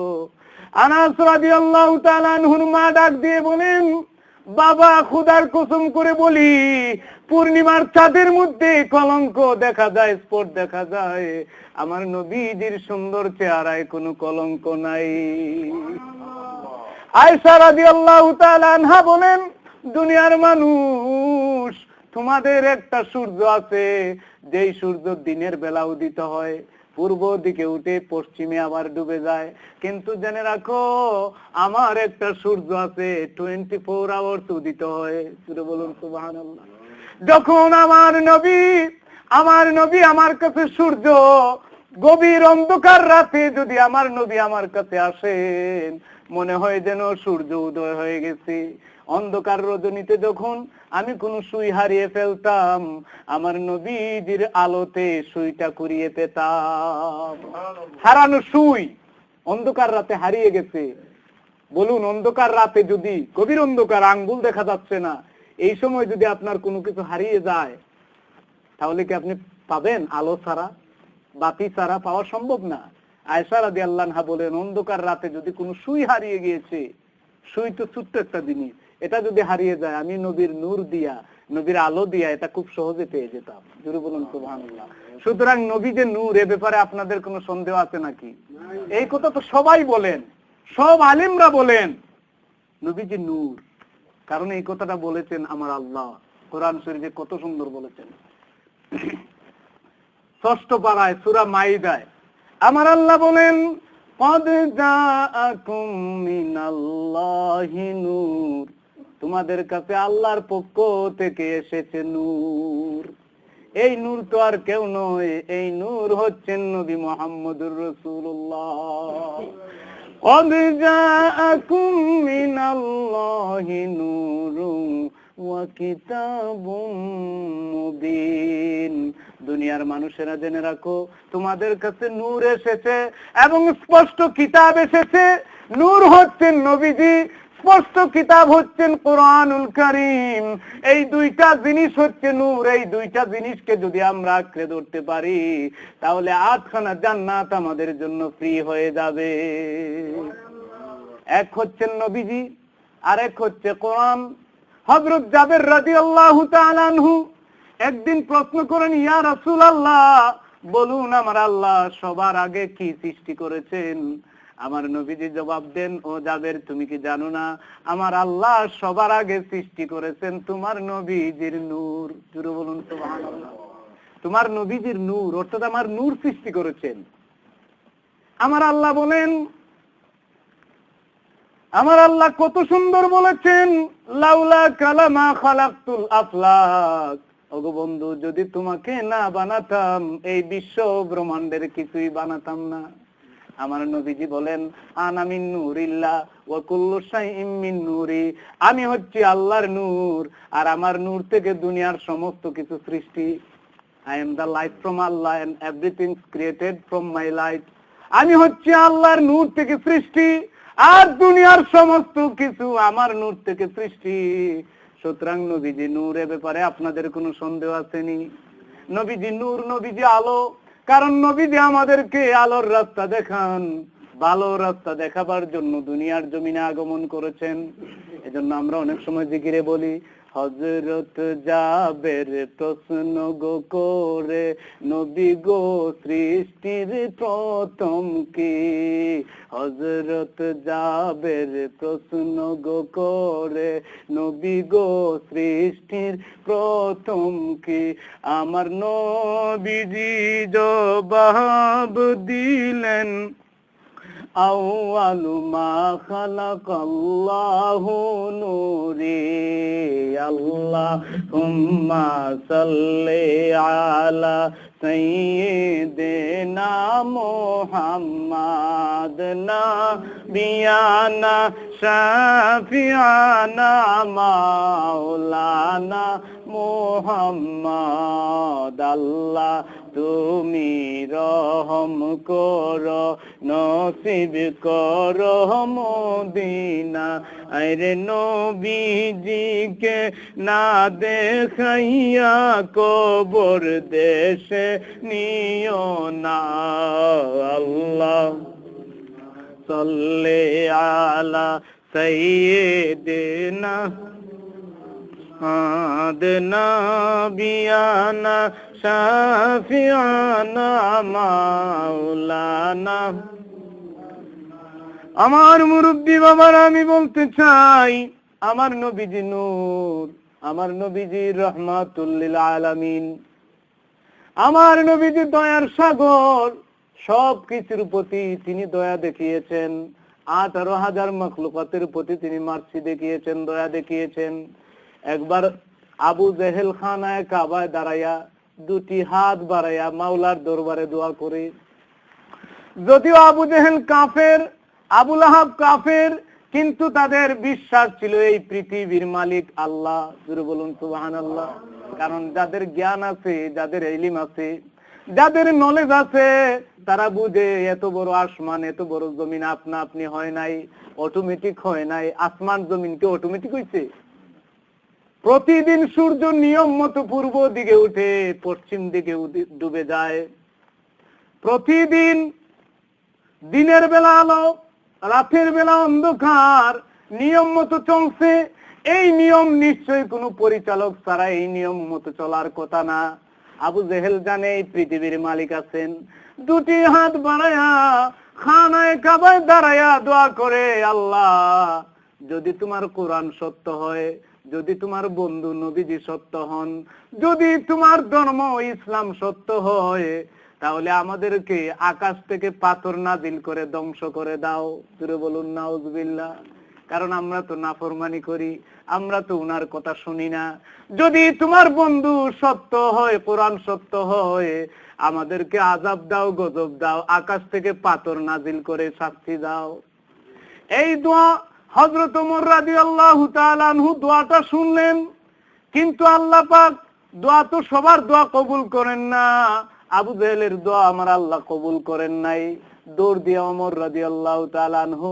আনাস রাদিয়াল্লাহু তাআলা আনহুর মা ডাক দিয়ে বলেন, বাবা খোদার কসম করে বলি, পূর্ণিমার চাঁদের মধ্যে কলঙ্ক দেখা যায়, স্পট দেখা যায়, আমার নবীজির সুন্দর চেহারায় কোনো কলঙ্ক নাই। আয়েশা রাদিয়াল্লাহু তাআলা আনহা বলেন, দুনিয়ার মানুষ, তোমাদের একটা সূর্য আছে, যেই সূর্য দিনের বেলা উদিত হয়, পূর্ব দিকে উঠে পশ্চিমে আবার ডুবে যায়, কিন্তু জেনে রাখো আমার একটা সূর্য আছে 24 আওয়ার্স উদিত হয়। সুরে বলুন সুবহানাল্লাহ। যখন আমার নবী আমার কাছে সূর্য, গভীর অন্ধকার রাতে যদি আমার নবী আমার কাছে আসেন, মনে হয় যেন সূর্য উদয় হয়ে গেছে। অন্ধকার রজনীতে যখন আমি কোন সুই হারিয়ে ফেলতাম, আমার নবীজির আলোতে সুইটা কুড়িয়ে পেতাম। হারানো সুই অন্ধকার রাতে হারিয়ে গেছে। বলুন, অন্ধকার রাতে যদি, গভীর অন্ধকার, আঙ্গুল দেখা যাচ্ছে না, এই সময় যদি আপনার কোনো কিছু হারিয়ে যায়, তাহলে কি আপনি পাবেন? আলো ছাড়া, বাতি ছাড়া পাওয়া সম্ভব না। আয়েশা রাদিয়াল্লাহু আনহা বলেন, অন্ধকার রাতে যদি কোনো সুই হারিয়ে গিয়েছে, সুই তো ছোট্ট একটা জিনিস, এটা যদি হারিয়ে যায়, আমি নবীর নূর দিয়া, নবীর আলো দিয়া এটা খুব সহজে পেয়ে যেতাম। জোরে বলুন সুবহানাল্লাহ। সুতরাং নবী যে নূর, এ ব্যাপারে আপনাদের কোনো সন্দেহ আছে নাকি? এই কথা তো সবাই বলেন, সব আলেমরা বলেন নবী যে নূর। কারণ এই কথাটা বলেছেন আমার আল্লাহ কোরআন শরীফে, কত সুন্দর বলেছেন। 6ষ্ঠ পারায় সূরা মাইদায় আমার আল্লাহ বলেন, قد جاءكم من الله নূর, তোমাদের কাছে আল্লাহর পক্ষ থেকে এসেছে নূর। এই নূর তো আর কেউ নয়, এই নূর হচ্ছেন নবী মুহাম্মদুর রাসূলুল্লাহ। قد جاءكم من الله نور وكتاب مبين। দুনিয়ার মানুষেরা জেনে রাখো, তোমাদের কাছে নূর এসেছে এবং স্পষ্ট কিতাব এসেছে। নূর হচ্ছেন নবীজি, স্পষ্ট কিতাব হচ্ছেন কোরআনুল কারীম। এই দুইটা জিনিস হচ্ছে নূর। এই দুইটা জিনিসকে যদি আমরা আঁকড়ে ধরতে পারি, তাহলে 8খানা জান্নাত আমাদের জন্য ফ্রি হয়ে যাবে। এক হচ্ছেন নবীজি, আরেক হচ্ছে কোরআন। হযরত জাবের রাদিয়াল্লাহু তাআলা আনহু একদিন প্রশ্ন করেন, ইয়া রাসূলুল্লাহ, বলুন আমার আল্লাহ সবার আগে কি সৃষ্টি করেছেন? আমার নবীজি জবাব দেন, ও জাবের, তুমি কি জানো না আমার আল্লাহ সবার আগে সৃষ্টি করেছেন তোমার নবীজির নূর। জোরে বলুন সুবহানাল্লাহ। তোমার নবীজির নূর, অর্থাৎ আমার নূর সৃষ্টি করেছেন। আমার আল্লাহ বলেন, আমার আল্লাহ কত সুন্দর বলেছেন, লাউলা কালামা খালাকতুল আফলাক, ওগো বন্ধু যদি তোমাকে না বানাতাম এই বিশ্ব ব্রহ্মাণ্ডের কিছুই বানাতাম না। আমার নবীজি বলেন, আনা মিন নূরিল্লাহ ওয়া কুল্লু শাইইন মিন নূরি, আমি হচ্ছি আল্লাহর নূর, আর আমার নূর থেকে দুনিয়ার সমস্ত কিছু সৃষ্টি। I am the light from Allah and everything is created from my light. আমি হচ্ছি আল্লাহর নূর থেকে সৃষ্টি, আর দুনিয়ার সমস্ত কিছু আমার নূর থেকে সৃষ্টি। সুতরাং নবীজি নূরের ব্যাপারে আপনাদের কোনো সন্দেহ আসেনি? নবীজি নূর, নবীজি আলো, কারণ নবীজি আমাদেরকে আলোর রাস্তা দেখান, ভালো রাস্তা দেখাবার জন্য দুনিয়ার জমিনে আগমন করেছেন। এজন্য আমরা অনেক সময় জিকিরে বলি, হযরত জাবের প্রশ্ন গো করে, নবী গো সৃষ্টির প্রথম কি? হযরত জাবের প্রশ্ন গো করে, নবী গো সৃষ্টির প্রথম কি? আমার নবীজি জবাব দিলেন, আউয়ালু মা খালাকাল্লাহু নূরি, আল্লাহুম্মা সাল্লি আলা সাইয়্যিদিনা মুহাম্মাদ নাবিয়ানা শাফিআনা মাওলানা মুহাম্মাদ। আল্লাহ তুমি রহম করো, নসিব করো মদিনা, আরে নবীজিকে না দেখাইয়া কবর দেশে নিও না। আল্লাহ সাল্লি আলা সাইয়্যিদিনা নাবিয়ানা শাফিআনা মাওলানা। আমার মুরব্বী বাবারা, আমি বলতে চাই, আমার নবীজি নূর, আমার নবীজি রহমাতুল লিল আলামিন, আমার নবীজি দয়ার সাগর। সব কিছুর প্রতি তিনি দয়া দেখিয়েছেন। 18,000 মাখলুকাতের প্রতি তিনি মার্সি দেখিয়েছেন, দয়া দেখিয়েছেন। একবার আবু জেহেল খানায় কাবায় দাঁড়াইয়া দুটি হাত বাড়াইয়া মাওলার দরবারে দোয়া করে। যদিও আবু জেহেল কাফের, আবু লাহাব কাফের, কিন্তু তাদের বিশ্বাস ছিল এই পৃথিবীর মালিক আল্লাহ। জোরে বলুন সুবহানাল্লাহ। কারণ যাদের জ্ঞান আছে, যাদের ইলম আছে, যাদের নলেজ আছে, তারা বুঝে এত বড় আসমান, এত বড় জমিন আপনা আপনি হয় নাই, অটোমেটিক হয় নাই। আসমান জমিন কি অটোমেটিক হয়েছে? প্রতিদিন সূর্য নিয়ম মতো পূর্ব দিকে উঠে পশ্চিম দিকে ডুবে যায়। প্রতিদিন দিনের বেলা আলো, রাতের বেলা অন্ধকার, নিয়ম মতো চলছে। এই নিয়ম নিশ্চয়ই কোনো পরিচালক ছাড়া এই নিয়ম মতো চলার কথা না। আবু জেহেল জানে এই পৃথিবীর মালিক আছেন। দুটি হাত বাড়ায়া খানায় কাবায় দাঁড়ায়া দোয়া করে, আল্লাহ যদি তোমার কোরআন সত্য হয়, যদি তোমার বন্ধু নবীজি সত্য হন, যদি তোমার ধর্ম ইসলাম সত্য হয়, তাহলে আমাদেরকে আকাশ থেকে পাথর নাজিল করে ধ্বংস করে দাও। জোরে বলুন নাউজুবিল্লাহ। কারণ আমরা তো নাফরমানি করি, আমরা তো উনার কথা শুনি না। যদি তোমার বন্ধু সত্য হয়, কোরআন সত্য হয়, আমাদেরকে আযাব দাও, গজব দাও, আকাশ থেকে পাথর নাজিল করে শাস্তি দাও। এই দোয়া হযরত ওমর রাদিয়াল্লাহু তাআলা আনহু দোয়াটা শুনলেন, কিন্তু আল্লাহ পাক দোয়া তো সবার দোয়া কবুল করেন না। আবু জেহেলের দোয়া আমার আল্লাহ কবুল করেন নাই। দৌড় দিয়া ওমর রাদিয়াল্লাহু তাআলা আনহু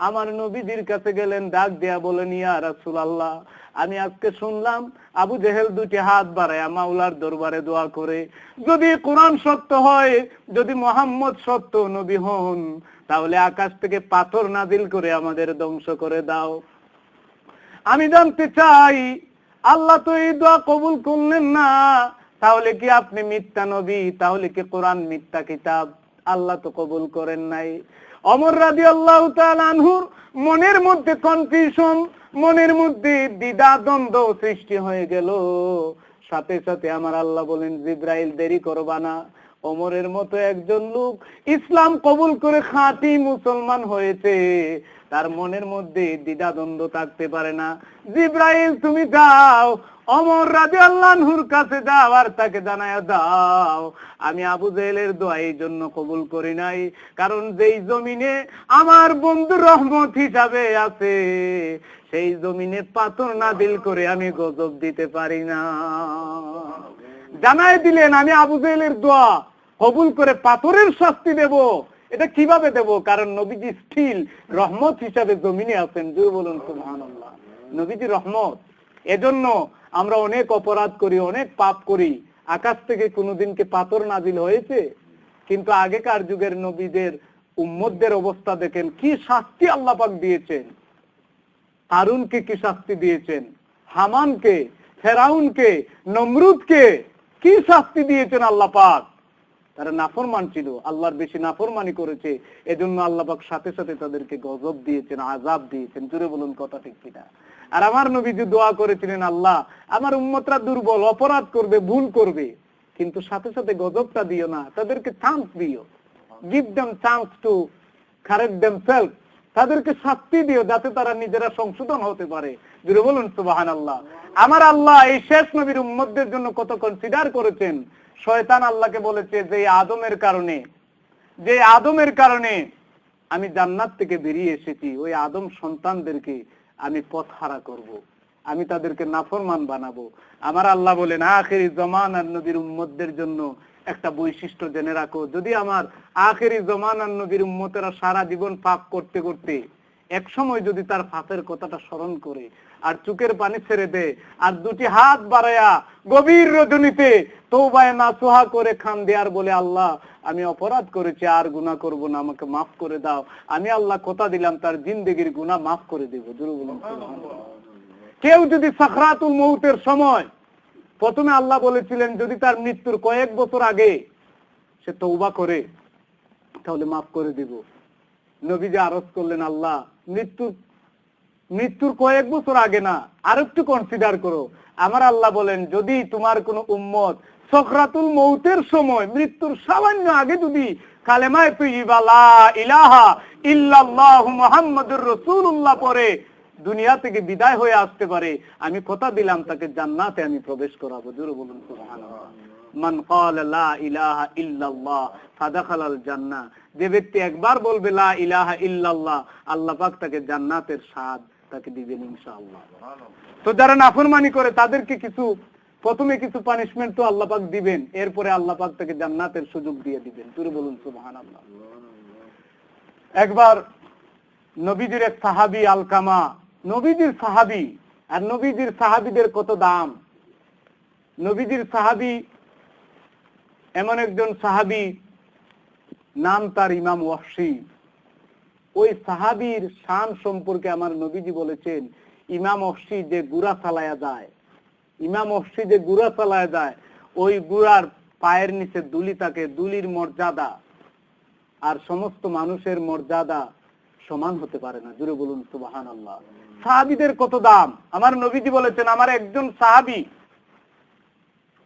আমার নবীজির কাছে গেলেন, ডাক দিয়া বলেন, ইয়া রাসূলুল্লাহ, আমি আজকে শুনলাম আবু জেহেল দুটি হাত বাড়ায়া মাওলার দরবারে দোয়া করে, যদি কোরআন সত্য হয়, যদি মুহাম্মদ সত্য নবী হন, তাহলে আকাশ থেকে পাথর নাজিল করে আমাদের ধ্বংস করে দাও। আমি জানতে চাই, আল্লাহ তো এই দোয়া কবুল করলেন না, তাহলে কি আপনি মিথ্যা নবী? তাহলে কি কোরআন মিথ্যা কিতাব? আল্লাহ তো কবুল করেন নাই। ওমর রাদিয়াল্লাহু তাআলা আনহুর মনের মধ্যে কনফিউশন, মনের মধ্যে দ্বিধা দ্বন্দ্ব সৃষ্টি হয়ে গেল। সাথে সাথে আমার আল্লাহ বলেন, জিবরাইল দেরি করবা না, ওমরের মতো একজন লোক ইসলাম কবুল করে খাঁটি মুসলমান হয়েছে, তার মনের মধ্যে দ্বিধাদ্বন্দ্ব থাকতে পারে না। জিবরাইল তুমি যাও ওমর রাদিয়াল্লাহু আনহুর কাছে যাও আর তাকে জানায়া দাও আমি আবু জেহেলের দোয়া এই জন্য কবুল করি নাই, কারণ যেই জমিনে আমার বন্ধু রহমত হিসাবে আছে সেই জমিনে পাথর নাযিল করে আমি গজব দিতে পারি না। জানাই দিলেন আমি আবু জেহেলের দোয়া কবুল করে পাথরের শাস্তি দেব। এটা কিভাবে দেব? কারণ নবীজি স্টিল রহমত হিসাবে জমিনে আছেন। জোরে বলুন সুবহানাল্লাহ। নবীজি রহমত। এজন্য আমরা অনেক অপরাধ করি, অনেক পাপ করি। আকাশ থেকে কোনোদিনকে পাথর নাযিল হয়েছে? কিন্তু আগেকার যুগের নবীদের উম্মতদের অবস্থা দেখেন, কি শাস্তি আল্লাহ পাক দিয়েছেন। কারুনকে কি শাস্তি দিয়েছেন, হামানকে, ফেরাউনকে, নমরুদকে কি শাস্তি দিয়েছেন আল্লাহ পাক। তারা নাফরমান ছিল, আল্লাহর বেশি নাফরমানি করেছে, এজন্য আল্লাহ পাক সাথে সাথে তাদেরকে গজব দিয়েছেন, আযাব দিয়েছেন। জোরে বলুন কথা ঠিক কিনা? আর আমার নবীজি দোয়া করেছিলেন, আল্লাহ আমার উম্মতরা দুর্বল, অপরাধ করবে, ভুল করবে, কিন্তু সাথে সাথে গজবটা দিও না, তাদেরকে চান্স দিও, give them chance to correct themselves, তাদেরকে শাস্তি দিও যাতে তারা নিজেরা সংশোধন হতে পারে। জোরে বলুন সুবহানাল্লাহ। আমার আল্লাহ এই শেষ নবীর উম্মতদের জন্য কত কনসিডার করেছেন। শয়তান আল্লাহকে বলেছে যে আদমের কারণে আমি জান্নাত থেকে বেরিয়ে এসেছি, ওই আদম সন্তানদেরকে আমি পথহারা করব, আমি তাদেরকে নাফরমান বানাবো। আমার আল্লাহ বলেন আখিরি জামানার নবীর উম্মতদের জন্য একটা বৈশিষ্ট্য জেনে রাখো, যদি আমার আখিরি জামানার নবীর উম্মতেরা সারা জীবন পাপ করতে করতে এক সময় যদি তার পাপের কথাটা স্মরণ করে আর চোখের পানি ছেড়ে দেয় আর দুটি হাত বাড়ায়া গভীর রজনীতে তওবায়ে নাসুহা করে খান দেয়ার বলে, আল্লাহ আমি অপরাধ করেছি, আর গুনাহ করব না, আমাকে মাফ করে দাও, আমি আল্লাহ কথা দিলাম তার জিন্দেগির গুনাহ মাফ করে দেব। জোরে বলুন সুবহানাল্লাহ। কেউ যদি সাকরাতুল মউতের সময়, প্রথমে আল্লাহ বলেছিলেন যদি তার মৃত্যুর কয়েক বছর আগে সে তওবা করে তাহলে মাফ করে দিব। নবীজি আরজ করলেন, আল্লাহ মৃত্যুর কয়েক বছর আগে না, আর একটু কনসিডার করো। আমার আল্লাহ বলেন যদি তোমার কোন উম্মত সাকরাতুল মউতের সময় মৃত্যুর সামান্য আগে যদি কালেমায়ে তাইয়্যিবা লা ইলাহা ইল্লাল্লাহু মুহাম্মাদুর রাসূলুল্লাহ পড়ে দুনিয়া থেকে বিদায় হয়ে আসতে পারে, আমি কথা দিলাম তাকে জান্নাতে আমি প্রবেশ করাবো। জোরে বলুন সুবহানাল্লাহ। মান ক্বালা লা ইলাহা ইল্লাল্লাহ ফাদাখালাল জান্নাহ, যে ব্যক্তি একবার বলবে লা ইলাহা ইল্লাল্লাহ, আল্লাহ পাক তাকে জান্নাতের স্বাদ তাকে দিবেন ইনশাআল্লাহ। তো যারা নাফরমানি করে তাদেরকে প্রথমে কিছু পানিশমেন্ট তো আল্লাহ পাক দিবেন, এরপরে আল্লাহ পাক তাকে জান্নাতের সুযোগ দিয়ে দিবেন। জোরে বলুন সুবহানাল্লাহ। একবার নবীজির এক সাহাবী আলকামা, নবীজির সাহাবী, আর নবীজির সাহাবীদের কত দাম। নবীজির সাহাবী এমন একজন সাহাবী, নাম তার ইমাম ওয়াহশী। ওই সাহাবীর শান সম্পর্কে আমার নবীজি বলেছেন, ইমাম ওয়াহশী যে গুড়া চালায়া যায়, ওই গুড়ার পায়ের নিচে দুলি থাকে, দুলির মর্যাদা আর সমস্ত মানুষের মর্যাদা সমান হতে পারে না। জোরে বলুন সুবহানাল্লাহ। সাহাবীদের কত দাম। আমার নবীজি বলেছেন আমার একজন সাহাবী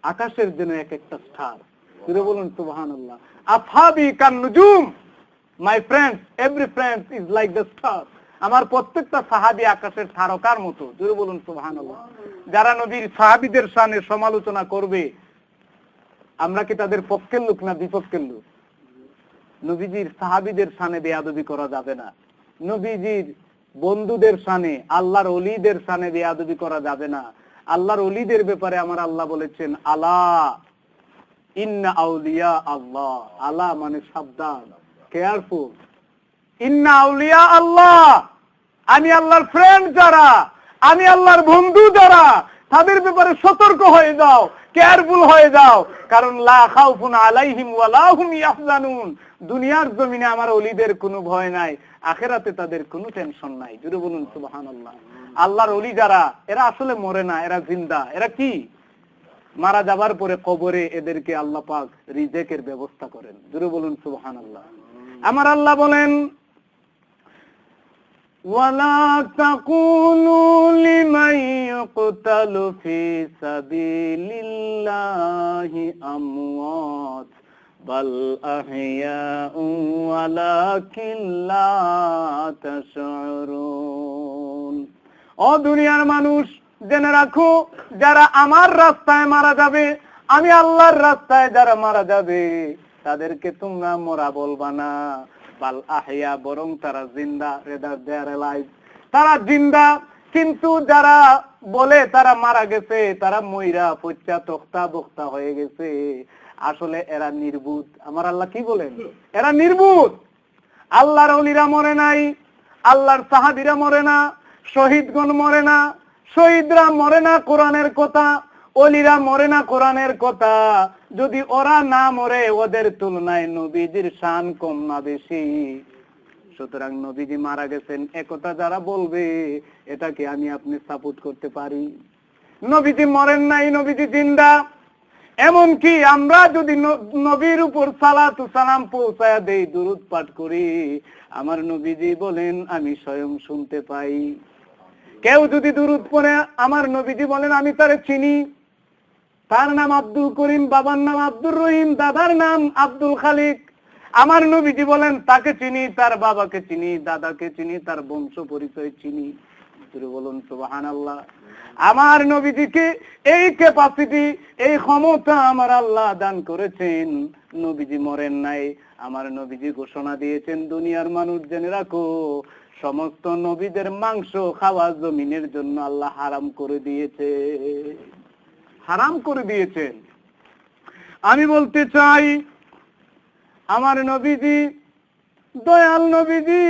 আকাশের জন্য এক একটা স্টার। জোরে বলুন সুবহানাল্লাহ। আসহাবী কান নুজুম, my friends, every friend is like the star. আমার প্রত্যেকটা সাহাবী আকাশের তারকার মতো। জোরে বলুন সুবহানাল্লাহ। যারা নবীর সাহাবীদের শানে সমালোচনা করবে, আমরা কি তাদের পক্ষের লোক না বিপক্ষের লোক? নবীজির সাহাবীদের শানে বেয়াদবি করা যাবে না। নবীজির বন্ধুদের শানে, আল্লাহর ওলিদের শানে বেয়াদবি করা যাবে না। আল্লাহর ওলিদের ব্যাপারে আমার আল্লাহ বলেছেন আলা ইন্না আউলিয়া আল্লাহ, আলা মানে সাবধান, কেয়ারফুল। ইন্না আউলিয়া আল্লাহ, আমি আল্লাহর ফ্রেন্ড যারা, আমি আল্লাহর বন্ধু যারা, তাদের ব্যাপারে সতর্ক হয়ে যাও, কেয়ারফুল হয়ে যাও। কারণ লা খাউফুন আলাইহিম ওয়া লা হুম ইয়াহজানুন, দুনিয়ার জমিনে আমার ওলিদের কোনো ভয় নাই, আখিরাতে তাদের কোনো টেনশন নাই। জোরে বলুন সুবহানাল্লাহ। আল্লাহর ওলি যারা, এরা আসলে মরে না, এরা জিন্দা। এরা কি মারা যাবার পরে কবরে এদেরকে আল্লাহ পাক রিজেকের ব্যবস্থা করেন। জোরে বলুন সুবহানাল্লাহ। আমার আল্লাহ বলেন ওয়ালা তাকুলু লিমান ইয়ুকতালু ফি সাবিলিল্লাহি আমওয়াত বাল আহইয়াউ ওয়ালাকিন লা তাশউরুন। ও দুনিয়ার মানুষ, জেনে রাখো, যারা আমার রাস্তায় মারা যাবে, আমি আল্লাহর রাস্তায় যারা মারা যাবে, তাদেরকে তোমরা মরা বলবা না। বাল আহইয়া, বরং তারা জিন্দা, দে আর লাইভ, তারা জিন্দা। কিন্তু যারা বলে তারা মারা গেছে, তারা মইরা পচ্চা তক্তা বক্তা হয়ে গেছে, আসলে এরা নির্বুধ। আমার আল্লাহ কি বলেন? এরা নির্বুধ। আল্লাহর ওলিরা মরে নাই, আল্লাহর সাহাবীরা মরে না, শহীদগণ মরে না, শহীদরা মরে না কোরআনের কথা, ওলিরা মরে না কোরআনের কথা। যদি ওরা না মরে, ওদের তুলনায় নবীজির শান কম না বেশি? সুতরাং নবীজি মারা গেছেন একথা যারা বলবে, এটাকে আমি আপনি সাপোর্ট করতে পারি? নবীজি মরেন নাই, নবীজি জিন্দা। এমনকি আমরা যদি নবীর উপর সালাতু সালাম পৌঁছায়া দেই, দুরূদ পাঠ করি, আমার নবীজি বলেন আমি স্বয়ং শুনতে পাই। কেউ যদি দুরূদ পড়ে, আমার নবীজি বলেন আমি তারে চিনি। তার নাম আব্দুল করিম, বাবার নাম আব্দুর রহিম, দাদার নাম আব্দুল খালিক। আমার নবীজি বলেন তাকে চিনি, তার বাবাকে চিনি, দাদাকে চিনি, তার বংশ পরিচয় চিনি। বলুন সুবহানাল্লাহ। আমার নবীজিকে এই ক্যাপাসিটি, এই ক্ষমতা আমার আল্লাহ দান করেছেন। নবীজি মরেন নাই। আমার নবীজি ঘোষণা দিয়েছেন, দুনিয়ার মানুষ জেনে রাখো, সমস্ত নবীদের মাংস খাওয়া জমিনের জন্য আল্লাহ হারাম করে দিয়েছে, হারাম করে দিয়েছেন। আমি বলতে চাই, আমার নবীজি, দয়াল নবীজি,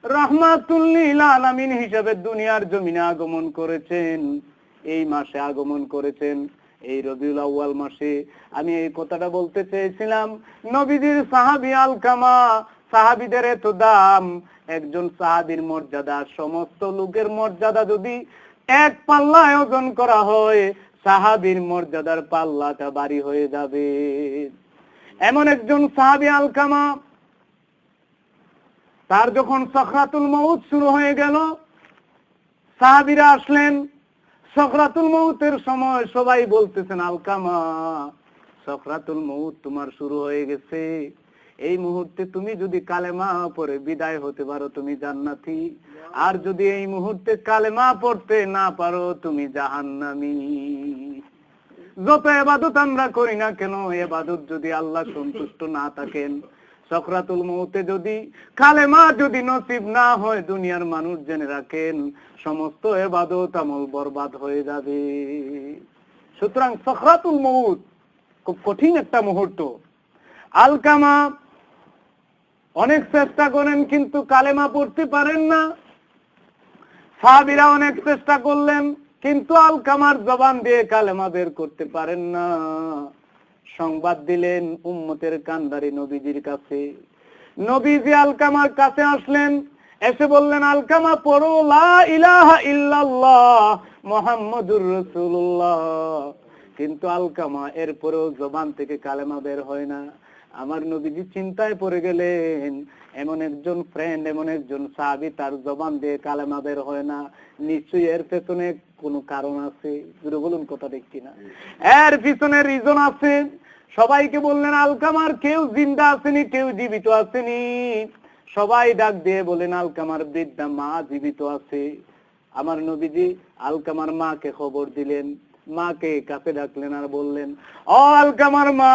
রাহমাতুল লিল আলামিন হিসেবে দুনিয়ার জমিনে আগমন করেছেন। এই মাসে আগমন করেছেন, এই রবিউল আউয়াল মাসে। আমি এই কথাটা বলতে চেয়েছিলাম, নবীজির সাহাবী আলকামা, সাহাবীদের এত দাম, একজন সাহাবীর মর্যাদা সমস্ত লোকের মর্যাদা যদি এক পাল্লা আয়োজন করা হয়, সাহাবীর মর্যাদার পাল্লাটা ভারী হয়ে যাবে। এমন একজন সাহাবী আলকামা, তার যখন সাকরাতুল মউত শুরু হয়ে গেল, সাহাবীরা আসলেন। সাকরাতুল মউতের সময় সবাই বলতেছেন, আলকামা, সাকরাতুল মউত তোমার শুরু হয়ে গেছে, এই মুহূর্তে তুমি যদি কালেমা পড়ে বিদায় হতে পারো, তুমি জান্নাতি। আর যদি এই মুহূর্তে কালেমা পড়তে না পারো, তুমি জাহান্নামী। যত ইবাদত আমরা করি না কেন, ইবাদত যদি আল্লাহ সন্তুষ্ট না থাকেন, সাকরাতুল মউতে যদি কালেমা যদি নসিব না হয়, দুনিয়ার মানুষ জেনে রাখেন সমস্ত ইবাদত আমল বরবাদ হয়ে যাবে। সুতরাং সাকরাতুল মউত খুব কঠিন একটা মুহূর্ত। আলকামা অনেক চেষ্টা করেন, কিন্তু কালেমা পড়তে পারেন না। সাহাবীরা অনেক চেষ্টা করলেন, কিন্তু আলকামার জবান দিয়ে কালেমা বের করতে পারেন না। সংবাদ দিলেন উম্মতের কান্ডারি নবীজির কাছে। নবীজি আলকামার কাছে আসলেন, এসে বললেন, আলকামা পড়ো লা ইলাহা ইল্লাল্লাহ মুহাম্মাদুর রাসূলুল্লাহ। কিন্তু আলকামা এরপরেও জবান থেকে কালেমা বের হয় না। আমার নবীজি চিন্তায় পড়ে গেলেন, এমন একজন ফ্রেন্ড, এমন একজন সাহাবী, তার জবান দিয়ে কালেমা বের হয় না, নিশ্চয়ই এর পেছনে কোনো কারণ আছে। বলুন কথা দেখছি না, এর পিছনে রিজন আছে। সবাইকে বললেন, আলকামার কেউ জিন্দা আসেনি, কেউ জীবিত আসেনি। সবাই ডাক দিয়ে বলেন, আলকামার বৃদ্ধা মা জীবিত আছে। আমার নবীজি আলকামার মাকে খবর দিলেন, মাকে কাছে ডাকলেন আর বললেন, ও আলকামার মা,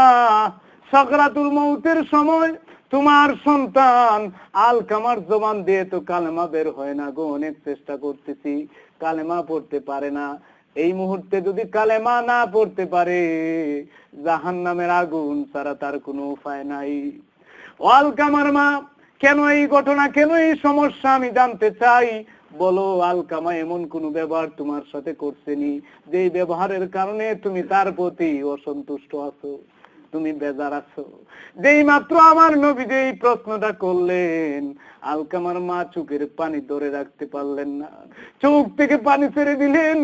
সাকরাতুল মউতের সময় তোমার সন্তান আলকামার জবান দিয়ে তো কালেমা বের হয় না গো, অনেক চেষ্টা করতেছি, কালেমা পড়তে পারে না। এই মুহূর্তে যদি কালেমা না পড়তে পারে, জাহান্নামের আগুন ছাড়া তার কোনো উপায় নাই। ও আলকামার মা, কেন এই ঘটনা, কেন এই সমস্যা আমি জানতে চাই। বলো, আলকামা এমন কোন ব্যবহার তোমার সাথে করছেনি যে ব্যবহারের কারণে তুমি তার প্রতি অসন্তুষ্ট আছো, তুমি বেজার আছো? যেই মাত্র আমার নবী যে এই প্রশ্নটা করলেন, আলকামার মা চোখের পানি ধরে রাখতে পারলেন না, চোখ থেকে পানি ছেড়ে দিলেন,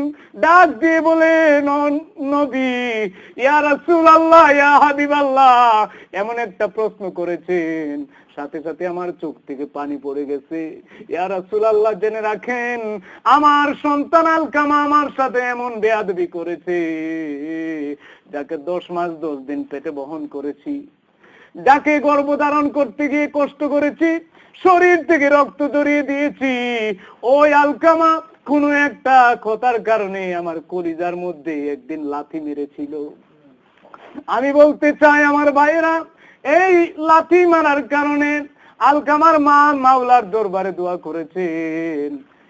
ডাক দিয়ে বলেন, নবী, ইয়া রাসূলুল্লাহ, ইয়া হাবিবাল্লাহ, এমন একটা প্রশ্ন করেছেন, সাথে সাথে আমার চোখ থেকে পানি পড়ে গেছে। ইয়া রাসূলুল্লাহ, জেনে রাখেন, আমার সন্তান আলকামা আমার সাথে এমন বেয়াদবি করেছে, যাকে 10 মাস 10 দিন পেটে বহন করেছি, যাকে গর্ভধারণ করতে গিয়ে কষ্ট করেছি, শরীর থেকে রক্ত জড়িয়ে দিয়েছি, ওই আলকামা কোন একটা কথার কারণে আমার কলিজার মধ্যে একদিন লাথি মেরেছিল। আমি বলতে চাই আমার ভাইয়েরা, এই লাথি মারার কারণে আলকামার মা মাওলার দরবারে দোয়া করেছেন,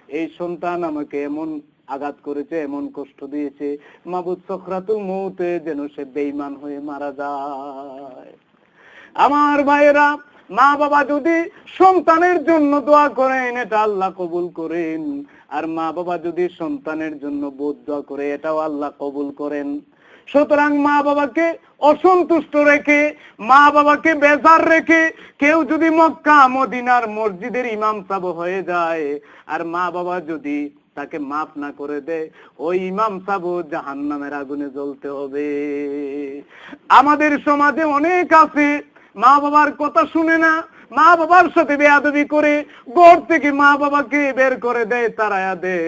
এই সন্তান আমাকে এমন আঘাত করেছে, এমন কষ্ট দিয়েছে, মাবুদ সাকরাতুল মউতে যেন সে বেঈমান হয়ে মারা যায়। আমার ভাইয়েরা, মা বাবা যদি সন্তানের জন্য দোয়া করেন, এটা আল্লাহ কবুল করেন, আর মা বাবা যদি সন্তানের জন্য বদদোয়া করে, এটাও আল্লাহ কবুল করেন। সুতরাং মা বাবাকে অসন্তুষ্ট রেখে, মা বাবাকে বেজার রেখে কেউ যদি মক্কা মদিনার মসজিদের ইমাম সাহেব হয়ে যায়, আর মা বাবা যদি তাকে মাফ না করে দেয়, ওই ইমাম সাহেব জাহান্নামের আগুনে জ্বলতে হবে। আমাদের সমাজে অনেক আছে মা বাবার কথা শুনে না, মা বাবার সাথে বেয়াদবি করে ঘর থেকে মা বাবাকে বের করে দেয়, তারায়া দেয়।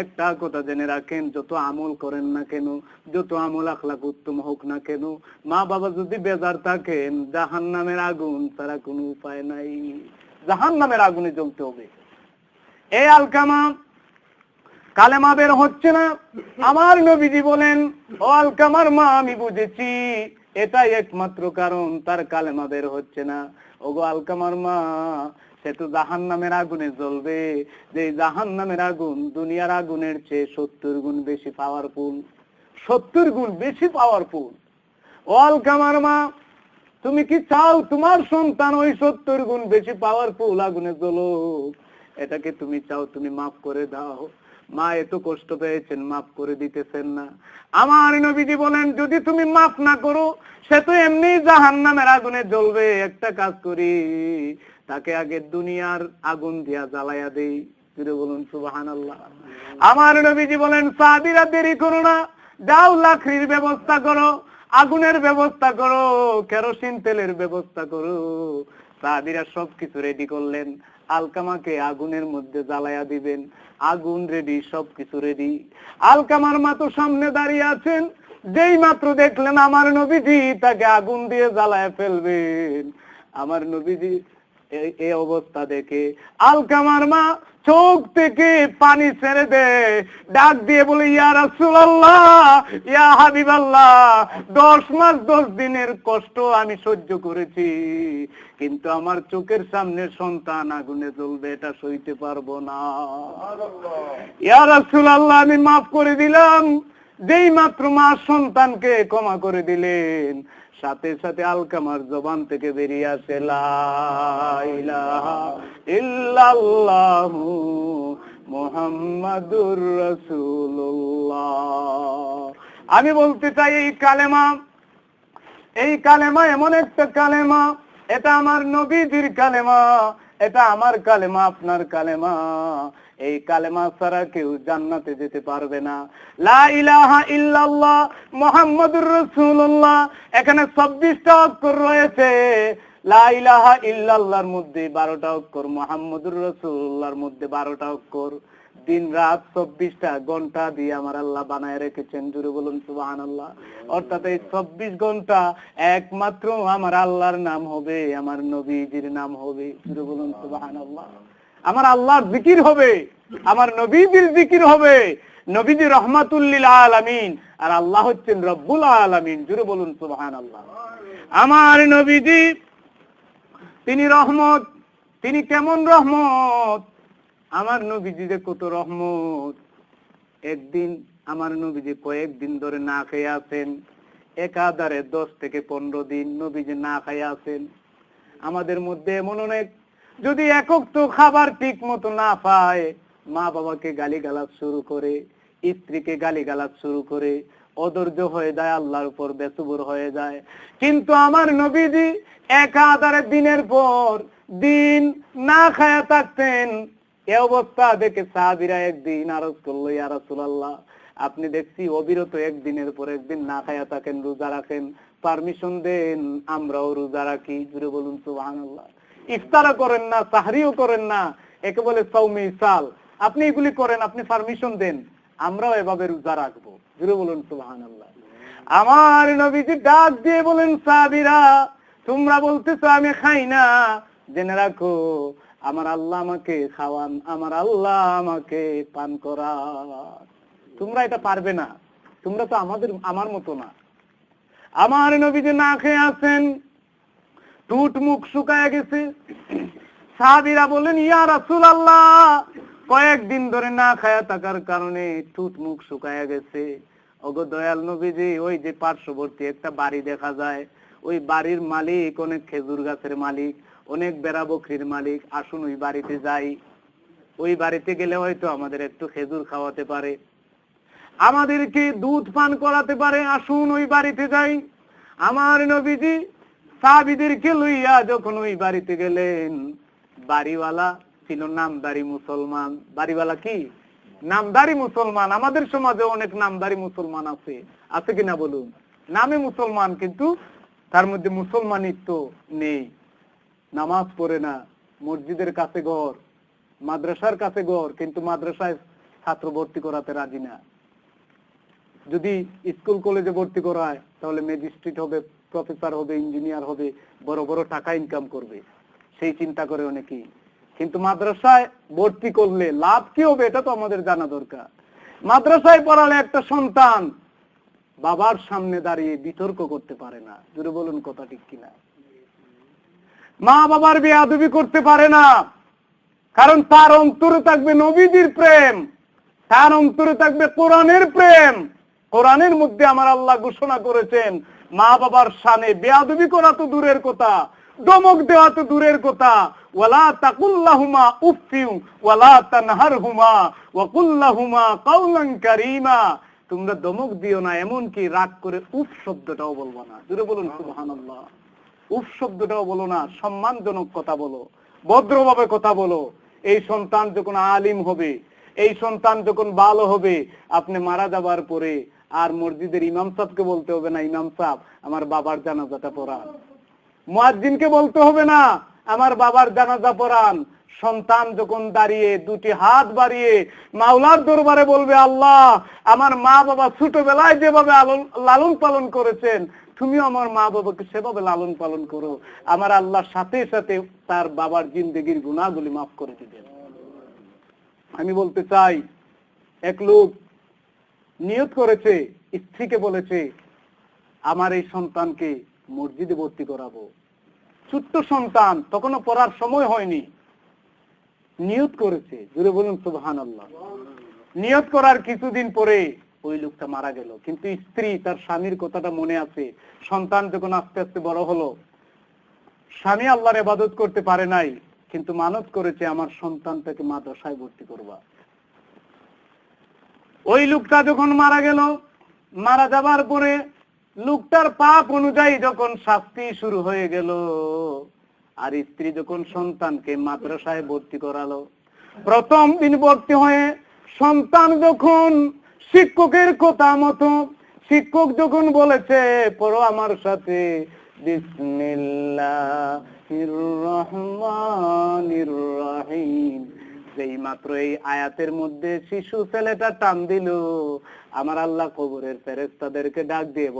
একটা কথা জেনে রাখেন, যত আমল করেন না কেন, যত আমল আখলাক উত্তম হোক না কেন, মা বাবা যদি বেজার থাকেন, জাহান্নামের আগুন তারা কোনো উপায় নাই, জাহান্নামের আগুনে জ্বলতে হবে। এই আলকামা কালেমা বের হচ্ছে না। আমার নবীজি বলেন, ও আলকামার মা, আমি বুঝেছি এটাই একমাত্র কারণ তার কালেমা বের হচ্ছে না। ওগো আলকামার মা, সে তো জাহান্নামের আগুনে জ্বলবে, যে জাহান্নামের আগুন দুনিয়ার আগুনের চেয়ে 70 গুণ বেশি পাওয়ারফুল, 70 গুণ বেশি পাওয়ারফুল। ও আলকামার মা, তুমি কি চাও তোমার সন্তান ওই 70 গুণ বেশি পাওয়ারফুল আগুনে জ্বলুক? এটাকে তুমি চাও? তুমি মাফ করে দাও। মা এত কষ্ট পেয়েছেন, মাফ করে দিতেছেন না। আমার নবীজি বলেন, যদি তুমি মাফ না করো, সে তো এমনি জাহান্নামের আগুনে জ্বলবে। একটা কাজ করি, তাকে আগে দুনিয়ার আগুন দিয়া জ্বালাইয়া দেই। ফিরে বলুন সুবহানাল্লাহ। আমার নবীজি বলেন, সাহাবীরা দেরি করো না, যাও লাকড়ির ব্যবস্থা করো, আগুনের ব্যবস্থা করো, কেরোসিন তেলের ব্যবস্থা করো। সাহাবীরা সবকিছু রেডি করলেন, আলকামাকে আগুনের মধ্যে জ্বালাইয়া দিবেন। আগুন রেডি, সবকিছু রেডি। আলকামার মা তো সামনে দাঁড়িয়ে আছেন, যেই মাত্র দেখলেন আমার নবীজি তাকে আগুন দিয়ে জ্বালায় ফেলবেন, আমার নবীজি এই অবস্থা দেখে আলকামার মা চোখ থেকে পানি ছেড়ে দেয়, ডাক দিয়ে বলে, ইয়া রাসূলুল্লাহ, ইয়া হাবিবাল্লাহ, 10 মাস 10 দিনের কষ্ট আমি সহ্য করেছি, কিন্তু আমার চোখের সামনে সন্তান আগুনে জ্বলবে, এটা সইতে পারবো না। ইয়া রাসূলুল্লাহ, আমি মাফ করে দিলাম। যেই মাত্র মা সন্তানকে ক্ষমা করে দিলেন, সাথে সাথে আলকামার জবান থেকে বেরিয়ে আসে, লা ইলাহা ইল্লাল্লাহু মুহাম্মাদুর রাসূলুল্লাহ। আমি বলতে চাই, এই কালেমা এমন একটা কালেমা, এটা আমার নবীজির কালেমা, এটা আমার কালেমা, আপনার কালেমা। এই কালেমা ছাড়া কেউ জান্নাতে যেতে পারবে না। লা ইলাহা ইল্লাল্লাহ মুহাম্মাদুর রাসূলুল্লাহ, এখানে 26টা অক্ষর রয়েছে। লা ইলাহা ইল্লাল্লাহর মধ্যে 12টা অক্ষর, মুহাম্মাদুর রাসূলুল্লাহর মধ্যে 12টা অক্ষর। দিন রাত 24টা ঘন্টা দিয়ে আমার আল্লাহ বানায় রেখেছেন। জুড়ে বলুন সুবহানাল্লাহ। অর্থাৎ এই 24 ঘন্টা একমাত্র আমার আল্লাহর নাম হবে, আমার নবীজির নাম হবে। জুড়ে বলুন সুবহানাল্লাহ। আমার আল্লাহর জিকির হবে, আমার নবীজির জিকির হবে। নবীজি রহমাতুল লিল আলামিন, আর আল্লাহ হচ্ছেন রব্বুল আলামিন। জুড়ে বলুন সুবহানাল্লাহ। আমার নবীজি তিনি রহমত। তিনি কেমন রহমত? আমার নবীজি যে কত রহমত। একদিন আমার নবীজি কয়েকদিন ধরে না খেয়ে আছেন, একাধারে 10 থেকে 15 দিন নবীজি না খেয়ে আছেন। আমাদের মধ্যে এমন অনেক, যদি একক তো খাবার ঠিক মতো না পায়, মা বাবাকে গালিগালাজ শুরু করে, স্ত্রীকে গালিগালাজ শুরু করে, অধৈর্য হয়ে যায়, আল্লাহর উপর বেসুবর হয়ে যায়। কিন্তু আমার নবীজি একাধারে দিনের পর দিন না খায়া থাকতেন। এই অবস্থা দেখে সাহাবীরা একদিন আরজ করলো, ইয়া রাসূলুল্লাহ, আপনি দেখছি অবিরত একদিনের পর একদিন না খায়া থাকেন, রোজা রাখেন, পারমিশন দেন আমরাও রোজা রাখি। জুড়ে বলুন সুবহানাল্লাহ। ইফতারও করেন না, সাহরিও করেন না, একে বলে সাওমে ইসাল। আপনি এগুলি করেন, আপনি পারমিশন দেন, আমরাও এভাবে রোজা রাখবো। জুড়ে বলুন সুবহানাল্লাহ। আমার নবীজি ডাক দিয়ে বলেন, সাহাবীরা তোমরা বলতেছো আমি খাই না, জেনে রাখো আমার আল্লাহ আমাকে খাওয়ান, আমার আল্লাহ আমাকে পান করান। তোমরা এটা পারবে না, তোমরা তো আমার মতো না। আমার নবী যে না খেয়ে আছেন, টুট মুখ শুকায় গেছে। সাহাবীরা বলেন ইয়া রাসূলুল্লাহ, কয়েকদিন ধরে না খায়া থাকার কারণে টুট মুখ শুকায় গেছে। ওগো দয়াল নবীজি, ওই যে পার্শ্ববর্তী একটা বাড়ি দেখা যায়, ওই বাড়ির মালিক অনেক খেজুর গাছের মালিক, অনেক বেড়া বকরির মালিক, আসুন ওই বাড়িতে যাই। ওই বাড়িতে গেলে হয়তো আমাদের একটু খেজুর খাওয়াতে পারে, আমাদেরকে দুধ পান করাতে পারে, আসুন ওই বাড়িতে যাই। আমার নবীজি সাহাবীদেরকে লইয়া যখন ওই বাড়িতে গেলেন, বাড়িওয়ালা ছিল নামদারি মুসলমান। বাড়িওয়ালা কি? নামদারি মুসলমান। আমাদের সমাজে অনেক নামদারি মুসলমান আছে, আছে কিনা বলুন? নামে মুসলমান, কিন্তু তার মধ্যে মুসলমানিত্ব নেই। নামাজ পড়ে না, মসজিদের কাছে ঘর, মাদ্রাসার কাছে ঘর, কিন্তু মাদ্রাসায় ছাত্র ভর্তি করাতে রাজি না। যদি স্কুল কলেজে ভর্তি করায় তাহলে ম্যাজিস্ট্রেট হবে, প্রফেসর হবে, ইঞ্জিনিয়ার হবে, বড় বড় টাকা ইনকাম করবে, সেই চিন্তা করে অনেকেই। কিন্তু মাদ্রাসায় ভর্তি করলে লাভ কি হবে এটা তো আমাদের জানা দরকার। মাদ্রাসায় পড়ালে একটা সন্তান বাবার সামনে দাঁড়িয়ে বিতর্ক করতে পারে না, জোরে বলুন কথা ঠিক কিনা? মা বাবার বেয়াদবি করতে পারে না, কারণ তার অন্তরে থাকবে নবীজির প্রেম, তার অন্তরে থাকবে কোরআনের প্রেম। কোরআনের মধ্যে আমার আল্লাহ ঘোষণা করেছেন, মা বাবার শানে বেয়াদবি করা তো দূরের কথা, ধমক দেওয়া তো দূরের কথা। ওয়ালা তাকুল্লাহুমা উফফিউ ওয়ালা তানহারহুমা ওয়া কুল্লাহুমা কাওলান কারীমা। তোমরা ধমক দিও না, এমন কি রাগ করে উফ শব্দটাও বলবো না। জোরে বলুন সুবহানাল্লাহ। উফ শব্দটাও বলো না, সম্মানজনক কথা বলো, ভদ্রভাবে কথা বলো। এই সন্তান যখন আলিম হবে, এই সন্তান যখন ভালো হবে, আপনি মারা যাবার পরে আর মসজিদের ইমাম সাহেবকে বলতে হবে না, ইমাম সাহেব আমার বাবার জানাজাটা পড়ান। মুয়াজ্জিনকে বলতে হবে না, আমার বাবার জানাজা পড়ান। সন্তান যখন দাঁড়িয়ে দুটি হাত বাড়িয়ে মাওলার দরবারে বলবে, আল্লাহ আমার মা বাবা ছোটবেলায় যেভাবে লালন পালন করেছেন, তুমিও আমার মা বাবাকে সেভাবে লালন পালন করো। আমার আল্লাহর সাথে সাথে তার বাবার জিন্দেগির গুনাহগুলি মাফ করে দিবেন। আমি বলতে চাই, এক লোক নিয়ত করেছে, স্ত্রীকে বলেছে আমার এই সন্তানকে মসজিদে ভর্তি করাবো। ছোট্ট সন্তান, তখনও পড়ার সময় হয়নি, নিয়ত করেছে। জোরে বলুন সুবহানাল্লাহ। নিয়ত করার কিছুদিন পরে ওই লোকটা মারা গেল, কিন্তু স্ত্রী তার স্বামীর কথাটা মনে আছে। সন্তান যখন আস্তে আস্তে বড় হলো, স্বামী আল্লাহর ইবাদত করতে পারে নাই, কিন্তু মানত করেছে আমার সন্তানটাকে মাদ্রাসায় ভর্তি করবা। ওই লোকটা যখন মারা গেল, মারা যাবার পরে লোকটার পাপ অনুযায়ী যখন শাস্তি শুরু হয়ে গেল, আর স্ত্রী যখন সন্তানকে মাদ্রাসায় ভর্তি করালো, প্রথম দিন ভর্তি হয়ে সন্তান যখন শিক্ষকের কথা মতো, শিক্ষক যখন বলেছে পড়ো আমার সাথে বিসমিল্লাহির রহমানির রহিম, যেই মাত্র এই আয়াতের মধ্যে শিশু ছেলেটা টান দিল, আমার আল্লাহ কবরের ফেরেশতাদেরকে ডাক দিয়ে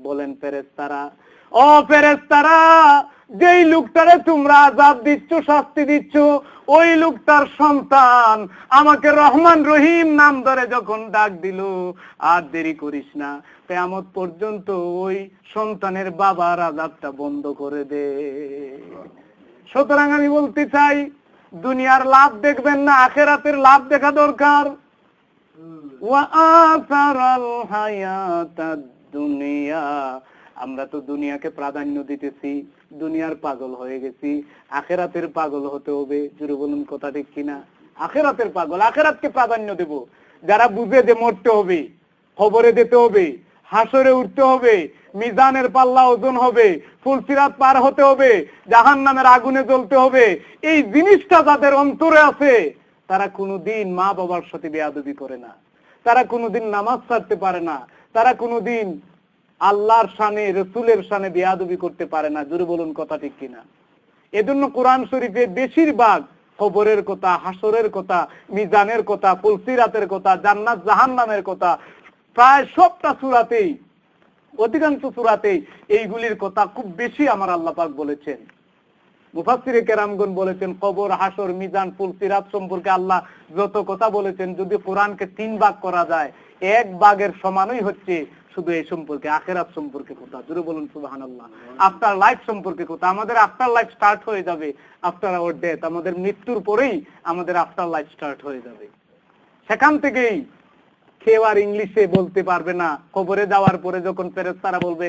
বলেন ফেরেশতারা, ও ফেরেশতারা, যেই লোকটারে তোমরা আযাব দিচ্ছ, শাস্তি দিচ্ছ, ওই লোকটার সন্তান আমাকে রহমান রহিম নাম ধরে যখন ডাক দিল, আর দেরি করিস না, কিয়ামত পর্যন্ত ওই সন্তানের বাবার আযাবটা বন্ধ করে দে। সুতরাং আমি বলতে চাই, দুনিয়ার লাভ দেখবেন না, আখিরাতের লাভ দেখা দরকার। ওয়া আসারাল হায়াতাদ দুনিয়া, আমরা তো দুনিয়াকে প্রাধান্য দিতেছি, দুনিয়ার পাগল হয়ে গেছি, আখিরাতের পাগল হতে হবে। জোরে বলুন কথা ঠিক কিনা? আখিরাতের পাগল, আখিরাতকে প্রাধান্য দেব। যারা বুঝে যে মরতে হবে, কবরে যেতে হবে, হাসরে উঠতে হবে, মিজানের পাল্লা ওজন হবে, ফুলসিরাত পার হতে হবে, জাহান্নামের আগুনে জ্বলতে হবে, এই জিনিসটা যাদের অন্তরে আছে, তারা কোনোদিন মা বাবার সাথে বেয়াদবি করে না, তারা কোনোদিন নামাজ ছাড়তে পারে না, তারা কোনোদিন আল্লাহর শানে, রাসূলের শানে বেয়াদবি করতে পারে না। জোরে বলুন কথা ঠিক কিনা? এজন্য কোরআন শরীফে বেশিরভাগ কবরের কথা, হাসরের কথা, মিজানের কথা, ফুলসিরাতের কথা, জান্নাত জাহান্নামের কথা, প্রায় সবটা সূরাতেই অধিকাংশ সূরাতেই এইগুলির কথা খুব বেশি আমার আল্লাহ পাক বলেছেন। মুফাসসিরে কেরামগণ বলেছেন কবর, হাসর, মিজান, ফুল, সিরাত সম্পর্কে আল্লাহ যত কথা বলেছেন, যদি কোরআনকে 3 ভাগ করা যায়, 1 ভাগের সমানই হচ্ছে শুধু এই সম্পর্কে, আখিরাত সম্পর্কে কথা। জোরে বলুন সুবহানাল্লাহ। আফটার লাইফ সম্পর্কে কথা। আমাদের আফটার লাইফ স্টার্ট হয়ে যাবে আফটার আওয়ার ডেথ। আমাদের মৃত্যুর পরেই আমাদের আফটার লাইফ স্টার্ট হয়ে যাবে। সেখান থেকেই কেউ আর ইংলিশে বলতে পারবে না। কবরে যাওয়ার পরে যখন ফেরেশতারা বলবে